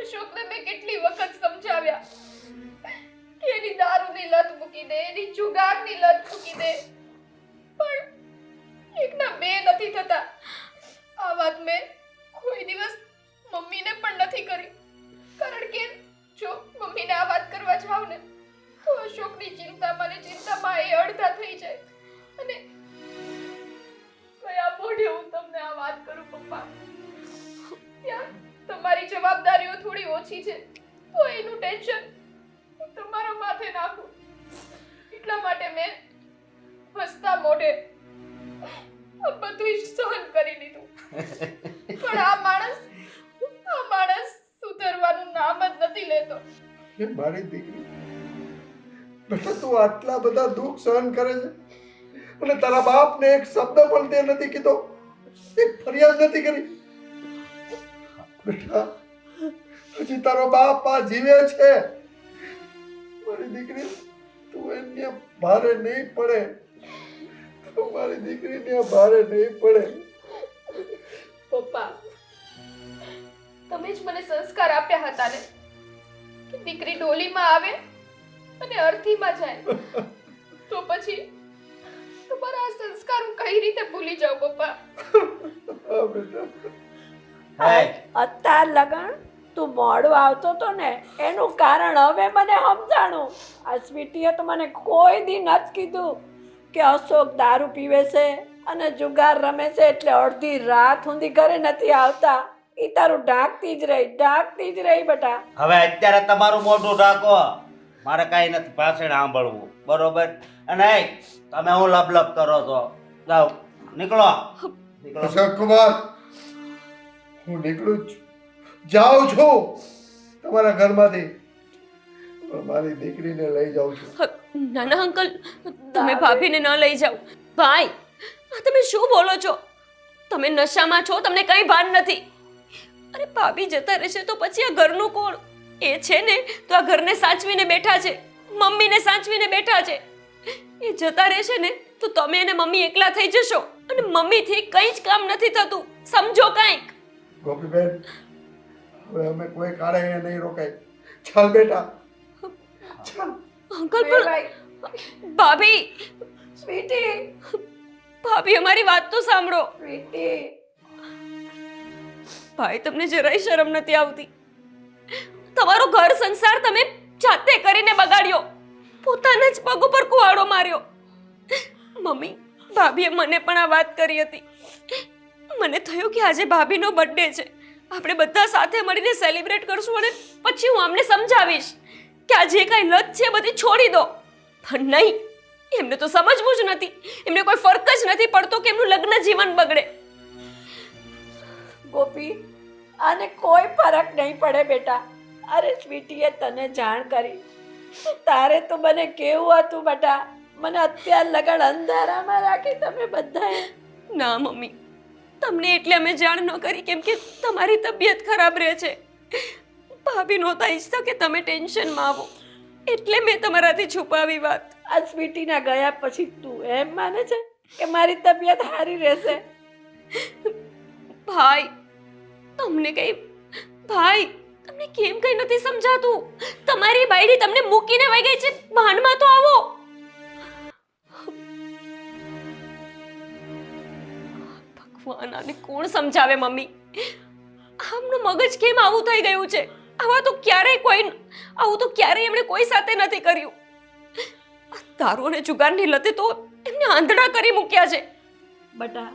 અશોકને મેં કેટલી કેટલી વખત સમજાવ્યા કે એની દારૂની લત મૂકી દે, એની જુગારની લત મૂકી દે, પણ એકના બે નથી થતા. આ વાત મેં કોઈ દિવસ મમ્મીને પણ નથી કરી, કારણ કે જો મમ્મીને આ વાત કરવા જાવ ને તો અશોકની ચિંતામાં ને ચિંતામાં એ અડધા થઈ જાય. અને કયા મોઢે હું તમને આ વાત કરું પપ્પા? યાર, તમારી જવાબદારીઓ થોડી ઓછી છે તો એનું ટેન્શન હું તમારા માથે નાખું. એટલા માટે મેં હસતા મોઢે આ બધું જ સહન કરી લીધું. પણ આ માણસ સુધરવાનું નામ જ નથી લેતો. એ મારી દીકરી, બેટા તું આટલા બધા દુઃખ સહન કરે છે અને તારા બાપને એક શબ્દ પણ તે નથી કીધો, એક ફરિયાદ નથી કરી. બેટા હજી તારો બાપ આ જીવે છે. મારી દીકરી, તું એને ભારે નહીં પડે, તું મારી દીકરીને ભારે નહીં પડે. પપ્પા, તમે જ મને સંસ્કાર આપ્યા હતા ને કે દીકરી ડોલીમાં આવે અને અર્થીમાં જાય, તો પછી તમારા આ સંસ્કાર હું કઈ રીતે ભૂલી જાઉં પપ્પા? હા બેટા. હે અત્યાર લગન તું મોડું આવતો તો ને એનું કારણ હવે મને સમજાણું. આ સ્વીટીએ તો મને કોઈ દી નથી કીધું કે અશોક દારૂ પીવે છે અને જુગાર રમે છે એટલે અડધી રાત સુધી ઘરે નથી આવતા. એ તારું ઢાંકતી જ રહી બેટા. હવે અત્યારે તમારું મોઢું ઢાંકો, મારે કાંઈ નથી ભાષણ સાંભળવું, બરોબર? અને એ તમે હું લબલબ કરો છો? જાઓ, નીકળો. અશોક કુમાર, હું નીકળું છું, જાઉં છું તમારા ઘરમાંથી, પણ મારી દીકરીને લઈ જાઉં છું. ના ના અંકલ, તમે ભાભીને ન લઈ જાઓ. ભાઈ, આ તમે શું બોલો છો? તમે નશામાં છો, તમને કઈ ભાન નથી. અરે ભાભી જતા રહેશે તો પછી આ ઘરનું કોણ? એ છે ને તો આ ઘરને સાચવીને બેઠા છે, મમ્મીને સાચવીને બેઠા છે. એ જતા રહેશે ને તો તમે અને મમ્મી એકલા થઈ જશો અને મમ્મીથી કંઈ જ કામ નથી થતું. સમજો કંઈક. ગોપીબેન, હવે અમે કોઈ કાળે અહીંયા નહીં રોકાય. ચાલ બેટા, ચાલ. અંકલ પણ ભાભી, સ્વીટી, ભાભી અમારી વાત તો સાંભળો. સ્વીટી, ભાઈ, તમને જરાય શરમ નથી આવતી? તમારો ઘર સંસાર તમે જાતે કરીને બગાડ્યો, પોતાના જ પગ ઉપર કુવાડો માર્યો. મમ્મી, ભાભીએ મને પણ આ વાત કરી હતી. મને થયું કે આજે ભાભીનો બર્થડે છે, આપણે બધા સાથે મળીને સેલિબ્રેટ કરશું અને પછી હું અમને સમજાવીશ કે આ જે કાંઈ લત છે બધી છોડી દો. પણ નહીં, એમને તો સમજવું જ નથી. એમને કોઈ ફરક જ નથી પડતો કે એમનું લગ્ન જીવન બગડે. ગોપી, આને કોઈ ફરક નહીં પડે બેટા. અરે સ્વીટીએ તને જાણ કરી, તારે તો મને કેવું હતું બેટા? મને અત્યાર લગન અંધારામાં રાખી તમે બધાએ. ના મમ્મી, તમને એટલે અમે જાણ ન કરી કેમ કે તમારી તબિયત ખરાબ રહે છે. ભાભી નહોતા ઈચ્છતા કે તમે ટેન્શનમાં આવો, એટલે મેં તમારાથી છુપાવી વાત. આ સ્વીટીના ગયા પછી તું એમ માને છે કે મારી તબિયત સારી રહેશે? ભાઈ, તમને કેમ કઈ નથી સમજાતું? તમારી બાયડી તમને મૂકીને વઈ ગઈ છે, ભાનમાં તો આવો. ભગવાન, આને કોણ સમજાવે મમ્મી? આમનું મગજ કેમ આવું થઈ ગયું છે? આવું તો ક્યારેય એમણે કોઈ સાથે નથી કર્યું. આ દારૂ અને જુગારની લતે તો એમને આંધળા કરી મૂક્યા છે. બેટા,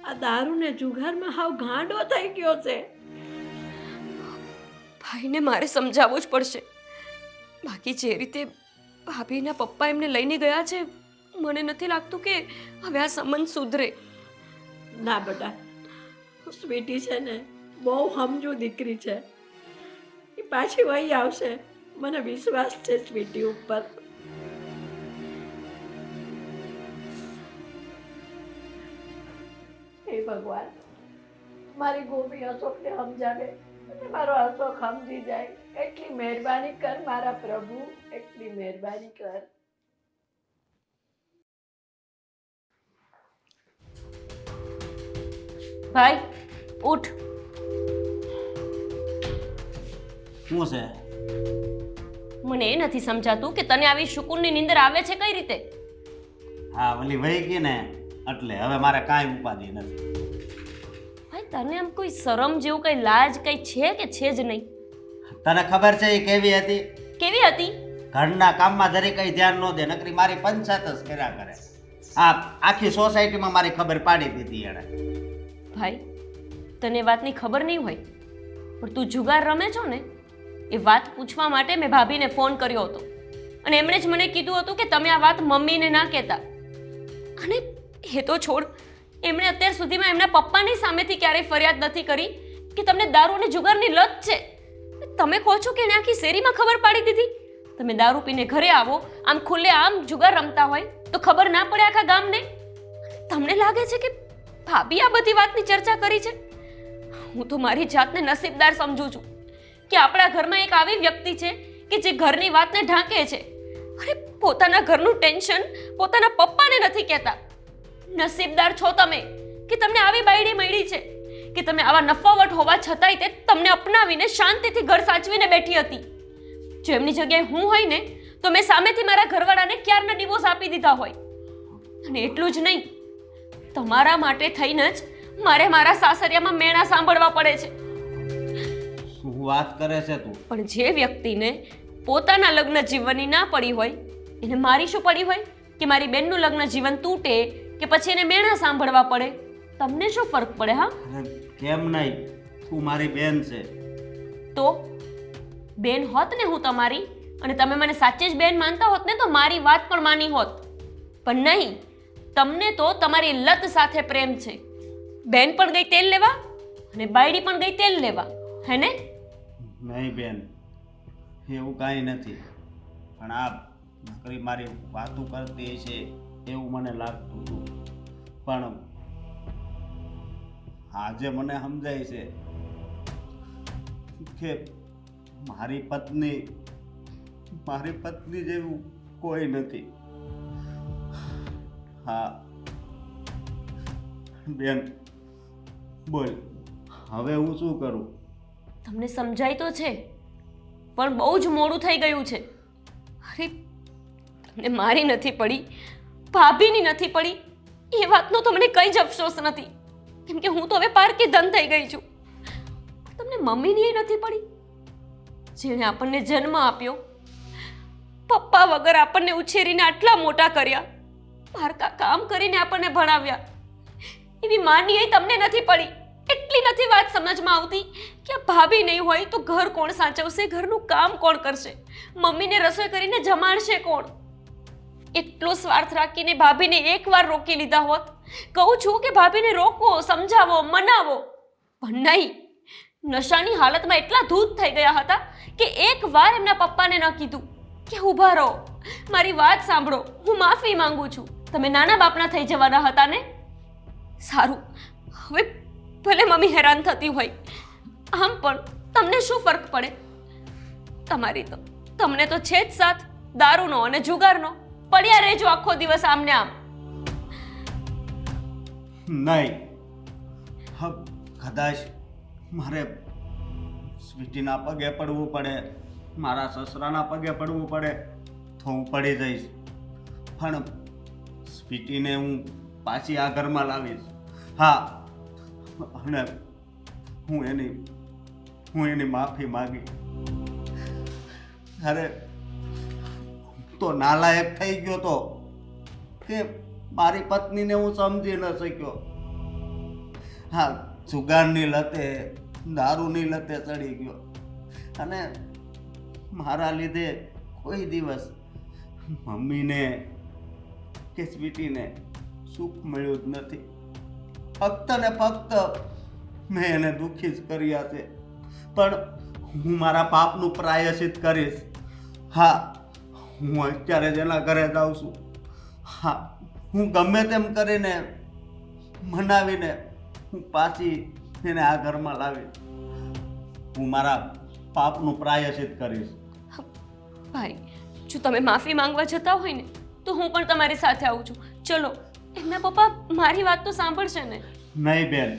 આ દારૂ ને જુગારમાં હાવ ગાંડો થઈ ગયો છે. ભાઈને મારે સમજાવવું જ પડશે. બાકી જે રીતે ભાભીના પપ્પા એમને લઈને ગયા છે, મને નથી લાગતું કે હવે આ સંબંધ સુધરે. ના બેટા, સ્વીટી છે ને બહુ સમજુ દીકરી છે. એ પાછી વહી આવશે, મને વિશ્વાસ છે સ્વીટી ઉપર. હે ભગવાન, મારી ગોપી અશોકને સમજાવે અને મારો અશોક સમજી જાય. એટલી મહેરબાની કર મારા પ્રભુ, એટલી મહેરબાની કર. ભાઈ, ઉઠ. શું છે? મને એ નથી સમજાતું કે તને આવી સુકૂનની નીંદર આવે છે કઈ રીતે. હા ઓલી વહી ગઈ ને એટલે હવે મારે કાંઈ ઉપાધિ નથી. ભાઈ તને આમ કોઈ શરમ જેવું કઈ લાજ કઈ છે કે છે જ નહીં? તને ખબર છે એ કેવી હતી? કેવી હતી? ઘરના કામમાં જરી કઈ ધ્યાન ન દે, નકરી મારી પંચાયત જ કર્યા કરે. આ આખી સોસાયટીમાં મારી ખબર પાડી દીધી એણે. ભાઈ તને વાતની ખબર નહીં હોય પણ તું જુગાર રમે છો ને એ વાત પૂછવા માટે મેં ભાભીને ફોન કર્યો હતો અને એમણે જ મને કીધું હતું કે તમે આ વાત મમ્મીને ના કહેતા. અને એ તો છોડ, એમણે અત્યાર સુધીમાં એમના પપ્પાની સામેથી ક્યારેય ફરિયાદ નથી કરી કે તમને દારૂ અને જુગારની લત છે. તમે કહો છો કે એને આખી શેરીમાં ખબર પાડી દીધી. તમે દારૂ પીને ઘરે આવો, આમ ખુલ્લે આમ જુગાર રમતા હોય તો ખબર ના પડે આખા ગામને? તમને લાગે છે કે ભાભી આ બધી વાતની ચર્ચા કરી છે? હું તો મારી જાતને નસીબદાર સમજુ છું કે આપણા ઘરમાં એક આવી વ્યક્તિ છે કે જે ઘરની વાતને ઢાંકે છે. અરે પોતાના ઘરનું ટેન્શન પોતાના પપ્પાને નથી કહેતા. નસીબદાર છો તમે કે તમને આવી બાયડી મળી છે કે તમે આવા નફાવટ હોવા છતાંય તે તમને અપનાવીને શાંતિથી ઘર સાચવીને બેઠી હતી. જો એમની જગ્યાએ હું હોય ને તો મેં સામેથી મારા ઘરવાળાને ક્યારના ડિવોર્સ આપી દીધા હોય. અને એટલું જ નહીં, તમારા માટે થઈને જ મારે મારા સાસરિયામાં મેણા સાંભળવા પડે છે. શું વાત કરે છે તું? પણ જે વ્યક્તિને પોતાના લગ્ન જીવનની ના પડી હોય એને મારી શું પડી હોય કે મારી બેનનું લગ્ન જીવન તૂટે કે પછી એને મેણા સાંભળવા પડે? તમને શું ફરક પડે? હા અરે કેમ નહીં, તું મારી બેન છે. તો બેન હોત ને હું તમારી અને તમે મને સાચે જ બેન માનતા હોત ને તો મારી વાત પણ માની હોત. પણ નહીં, તમને તો તમારી લત સાથે પ્રેમ છે. બેન પણ ગઈ તેલ લેવા અને બાયડી પણ ગઈ તેલ લેવા, હે ને? નહીં બેન, એવું કાંઈ નથી. પણ આ નકરી મારી વાતું કરતી છે એવું મને લાગતું હતું. પણ આજે મને સમજાય છે કે મારી પત્ની જેવું કોઈ નથી. હા બેન બોલ, હવે હું શું કરું? તમને સમજાય તો છે પણ બહુ જ મોડું થઈ ગયું છે. અરે તમને મારી નથી પડી, ભાભીની નથી પડી એ વાતનો તો મને કંઈ જ અફસોસ નથી, કેમ કે હું તો હવે પારકી ધન થઈ ગઈ છું. તમને મમ્મીની એ નથી પડી જેણે આપણને જન્મ આપ્યો, પપ્પા વગર આપણને ઉછેરીને આટલા મોટા કર્યા, પારકા કામ કરીને આપણને ભણાવ્યા, એવી માની એ તમને નથી પડી. એટલી નથી વાત સમજમાં આવતી કે આ ભાભી નહીં હોય તો ઘર કોણ સાચવશે, ઘરનું કામ કોણ કરશે, મમ્મીને રસોઈ કરીને જમાડશે કોણ? એટલો સ્વાર્થ રાખીને ભાભીને એકવાર રોકી લીધા હોત. કહું છું કે ભાભીને રોકો, સમજાવો, મનાવો, પણ નહીં. નશાની હાલતમાં એટલા ધૂત થઈ ગયા હતા કે એકવાર એમના પપ્પાને ન કીધું કે ઊભા રહો, મારી વાત સાંભળો, હું માફી માંગુ છું. તમે નાના બાપના થઈ જવાના હતા ને? સારું, હવે ભલે મમ્મી હેરાન થતી હોય, આમ પણ તમને શું ફરક પડે? તમને તો છે જ સાથ દારૂનો અને જુગારનો. પડ્યા રહેજો આખો દિવસ આમને આમ. નહીં, કદાચ મારે સ્વીટીના પગે પડવું પડે, મારા સસરાના પગે પડવું પડે તો હું પડી જઈશ. પણ સ્વીટીને હું પાછી આ ઘરમાં લાવીશ. હા, અને હું એની માફી માગી. અરે તો નાલાયક થઈ ગયો તો કે મારી પત્નીને હું સમજી ન શક્યો. હા, જુગારની લતે, દારૂની લતે ચડી ગયો અને મારા લીધે કોઈ દિવસ મમ્મીને કે સ્વીટીને સુખ મળ્યું જ નથી. ફક્ત ને ફક્ત મેં એને દુઃખી જ કર્યા છે. પણ હું મારા પાપનું પ્રાયશ્ચિત કરીશ. હા, હું અત્યારે જ એના ઘરે જાઉં છું. હા, હું ગમે તેમ કરીને મનાવીને હું પાછી એને આ ઘરમાં લાવીશ. હું મારા પાપનું પ્રાયશ્ચિત કરીશ. ભાઈ, જો તમે માફી માંગવા જતા હોય ને તો હું પણ તમારી સાથે આવું છું. ચલો, એમના પપ્પા મારી વાત તો સાંભળશે ને? નહીં બેન,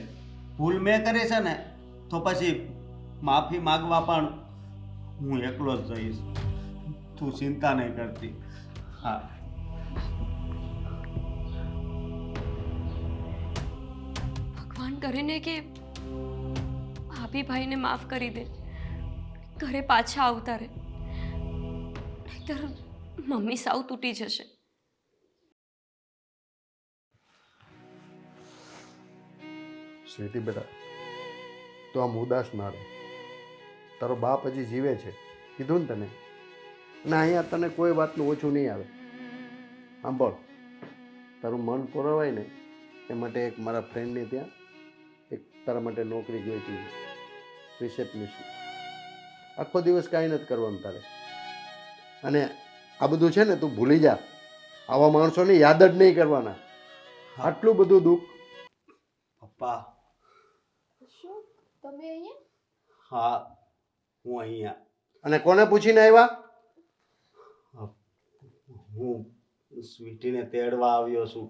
ભૂલ મેં કરી છે ને તો પછી માફી માગવા પણ હું એકલો જ જઈશ, તું ચિંતા નહીં કરતી. હા, ભગવાન કરે ને કે ભાભીભાઈને માફ કરી દે, ઘરે પાછા આવતા રહે, નહીંતર મમ્મી સાવ તૂટી જશે. સ્વીટી બેટા, તો આમ ઉદાસ ના રહે. તારો બાપ હજી જીવે છે, કીધું ને તને. અને અહીંયા તને કોઈ વાતનું ઓછું નહીં આવે. સાંભળ, તારું મન પુરવાય ને એ માટે એક મારા ફ્રેન્ડને ત્યાં એક તારા માટે નોકરી જોઈતી છે, રિસેપ્શનિસ્ટ. આખો દિવસ કાંઈ નથી કરવાનું તારે. અને આ બધું છે ને તું ભૂલી જા. આવા માણસોને યાદ જ નહીં કરવાના. આટલું બધું દુઃખ. પપ્પા. શું તમે અહીંયા? હા, હું અહીંયા. અને કોને પૂછીને આવ્યા? હું સ્વીટીને તેડવા આવ્યો છું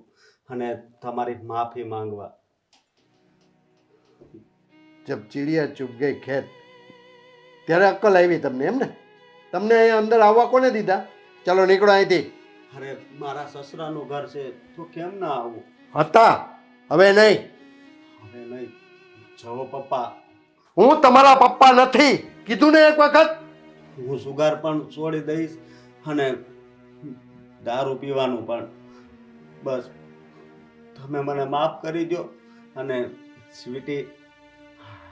અને તમારી માફી માંગવા. જબ ચીડિયા ચૂપ ગઈ ખેત, ત્યારે અક્કલ આવી તમને, એમ ને? તમને અહીંયા અંદર આવવા કોને દીધા? ચાલો નીકળો અહીંથી. અરે મારા સસરાનું ઘર છે તો કેમ ના આવું? હતા, હવે નહીં. હવે નહીં. જવો પપ્પા. હું તમારા પપ્પા નથી, કીધું ને એક વખત. હું સુગાર પણ છોડી દઈશ અને દારૂ પીવાનું પણ. બસ તમે મને માફ કરી દો અને સ્વીટી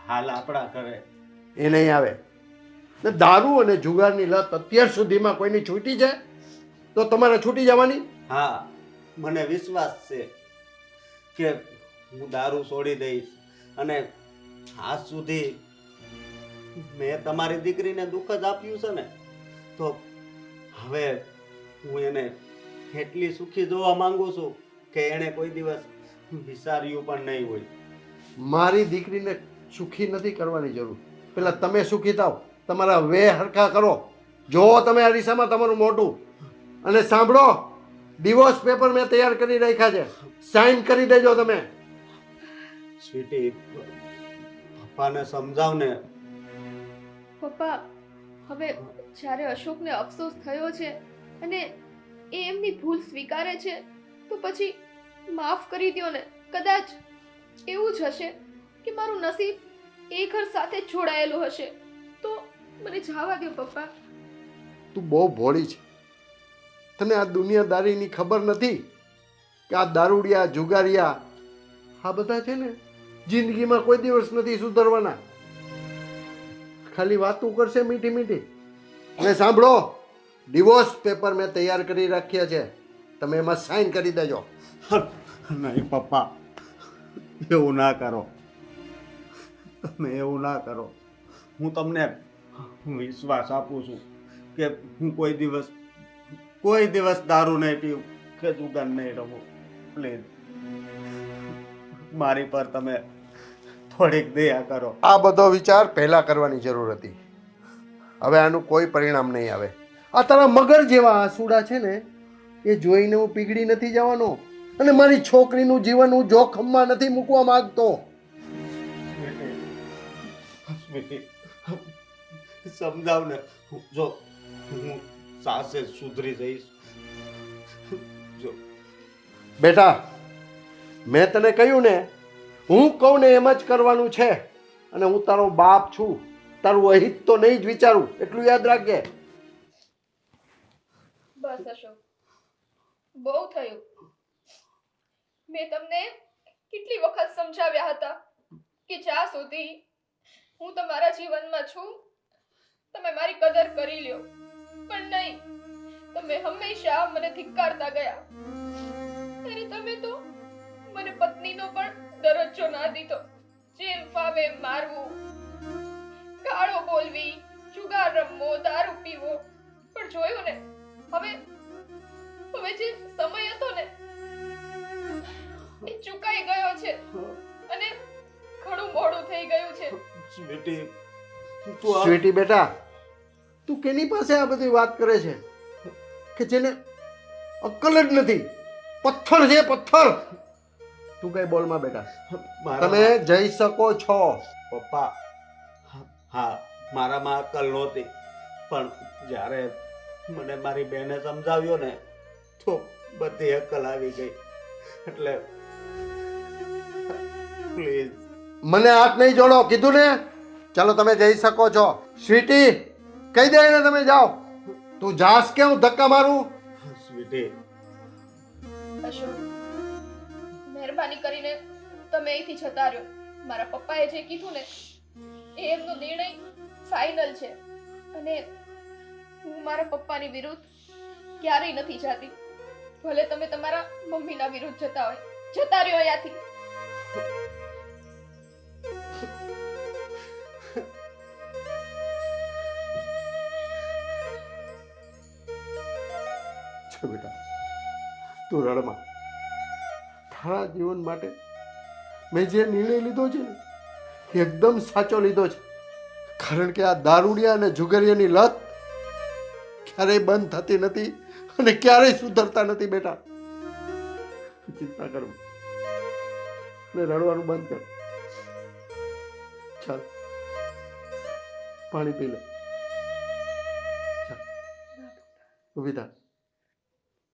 હાલ આપણા ઘરે. એ નહીં આવે. ને દારૂ અને જુગારની લત અત્યાર સુધીમાં કોઈની છૂટી છે તો તમારે છૂટી જવાની? હા, મને વિશ્વાસ છે કે હું દારૂ છોડી દઈશ અને આજ સુધી મેં તમારી દીકરીને દુઃખ જ આપ્યું છે ને, તો હવે હું એને એટલી સુખી જોવા માંગુ છું કે એણે કોઈ દિવસ વિચાર્યું પણ નહીં હોય. મારી દીકરીને સુખી નથી કરવાની જરૂર. પેલા તમે સુખી થાવ, તમારા વે હરખા કરો. જો તમે આ દિશામાં તમારું મોટું. અને સાંભળો, ડિવોર્સ પેપર મેં તૈયાર કરી રાખ્યા છે, સાઇન કરી દેજો તમે. સ્વીટી, પપ્પાને સમજાવ ને. પપ્પા, હવે જ્યારે અશોકને અફસોસ થયો છે અને એ એમની ભૂલ સ્વીકારે છે તો પછી માફ કરી દ્યો ને. કદાચ એવું જ હશે કે મારું નસીબ એ ઘર સાથે જ જોડાયેલું હશે, તો મને જવા દો પપ્પા. તું બહુ ભોળી છે. તને આ દુનિયાદારીની ખબર નથી કે આ દારૂડિયા, જુગારિયા, આ બધા છે ને જિંદગીમાં કોઈ દિવસ નથી સુધરવાના. ખાલી વાતું કરશે મીઠી મીઠી. અને સાંભળો, ડિવોર્સ પેપર મેં તૈયાર કરી રાખ્યા છે, તમે એમાં સાઇન કરી દેજો. નહીં પપ્પા, એવું ના કરો. તમે એવું ના કરો. હું તમને વિશ્વાસ આપું છું કે હું કોઈ દિવસ દારૂ નહીં પીવું કે જુગાર નહીં રમું. પ્લીઝ મારી પર તમે થોડીક દયા કરો. આ બધો વિચાર પહેલા કરવાની જરૂર હતી. હવે આનું કોઈ પરિણામ નહીં આવે. આ તારા મગર જેવા આંસુડા છે ને, એ જોઈને હું પીગળી નથી જવાનો અને મારી છોકરીનું જીવન હું જોખમમાં નથી મૂકવા માંગતો. સ્વીટી, સમજાવ ને. જો હું સાસે સુધરી જઈશ. જો બેટા, મેં તને કહ્યું ને, હું કહું ને એમ જ કરવાનું છે. અને હું તારો બાપ છું, તારું અહિત તો નહીં જ વિચારું, એટલું યાદ રાખજે. બસ અશોક, બહુ થયું. મેં તમને કેટલી વખત સમજાવ્યા હતા કે જ્યાં સુધી હું તમારા જીવનમાં છું તમે મારી કદર કરી લ્યો, પણ નહીં, તમે હંમેશા મને ધિક્કારતા ગયા. અને તમે તો મને પત્નીનો પણ દરજ્જો ના દીધો. જેમ ફાવે એમ મારવું, ગાળો બોલવી, જુગાર રમવો, દારૂ પીવો. પણ જોયું ને, હવે જે સમય હતો ને એ ચૂકાઈ ગયો છે અને ઘણું મોડું થઈ ગયું છે. સ્વીટી, સ્વીટી બેટા, તું કેની પાસે આ બધી વાત કરે છે કે જેને અક્કલ જ નથી? પથ્થર છે, પથ્થર. તું કઈ બોલમાં બેટા. તમે જઈ શકો છો. પપ્પા, હા, મારામાં અક્કલ નહોતી પણ જ્યારે મને મારી બેને સમજાવ્યો ને તો બધી અક્કલ આવી ગઈ. એટલે પ્લીઝ મને હાથ નહીં જોડો, કીધું ને. ચાલો તમે જઈ શકો છો. સ્વીટી કહી દે ને તમે જાઓ. તું જાસ કે હું ધક્કા મારું? સ્વીટી, અશોક, મહેરબાની કરીને તમે અહીંથી જતા રહ્યો. મારા પપ્પાએ જે કીધું ને એ એમનો નિર્ણય ફાઇનલ છે અને હું મારા પપ્પાની વિરુદ્ધ ક્યારેય નથી જાતી. ભલે તમે તમારા મમ્મીના વિરુદ્ધ જતા હોય, જતા રહ્યો અહીંયાથી. છે બેટા, તું રડમાં. તારા જીવન માટે મેં જે નિર્ણય લીધો છે ને એ એકદમ સાચો લીધો છે. કારણ કે આ દારૂડિયા અને જુગારીયાની લત ક્યારેય બંધ થતી નથી અને ક્યારેય સુધરતા નથી બેટા. ચિંતા કર અને રડવાનું બંધ કર. ચાલ પાણી પી લે. ચાલ ઊભી થા.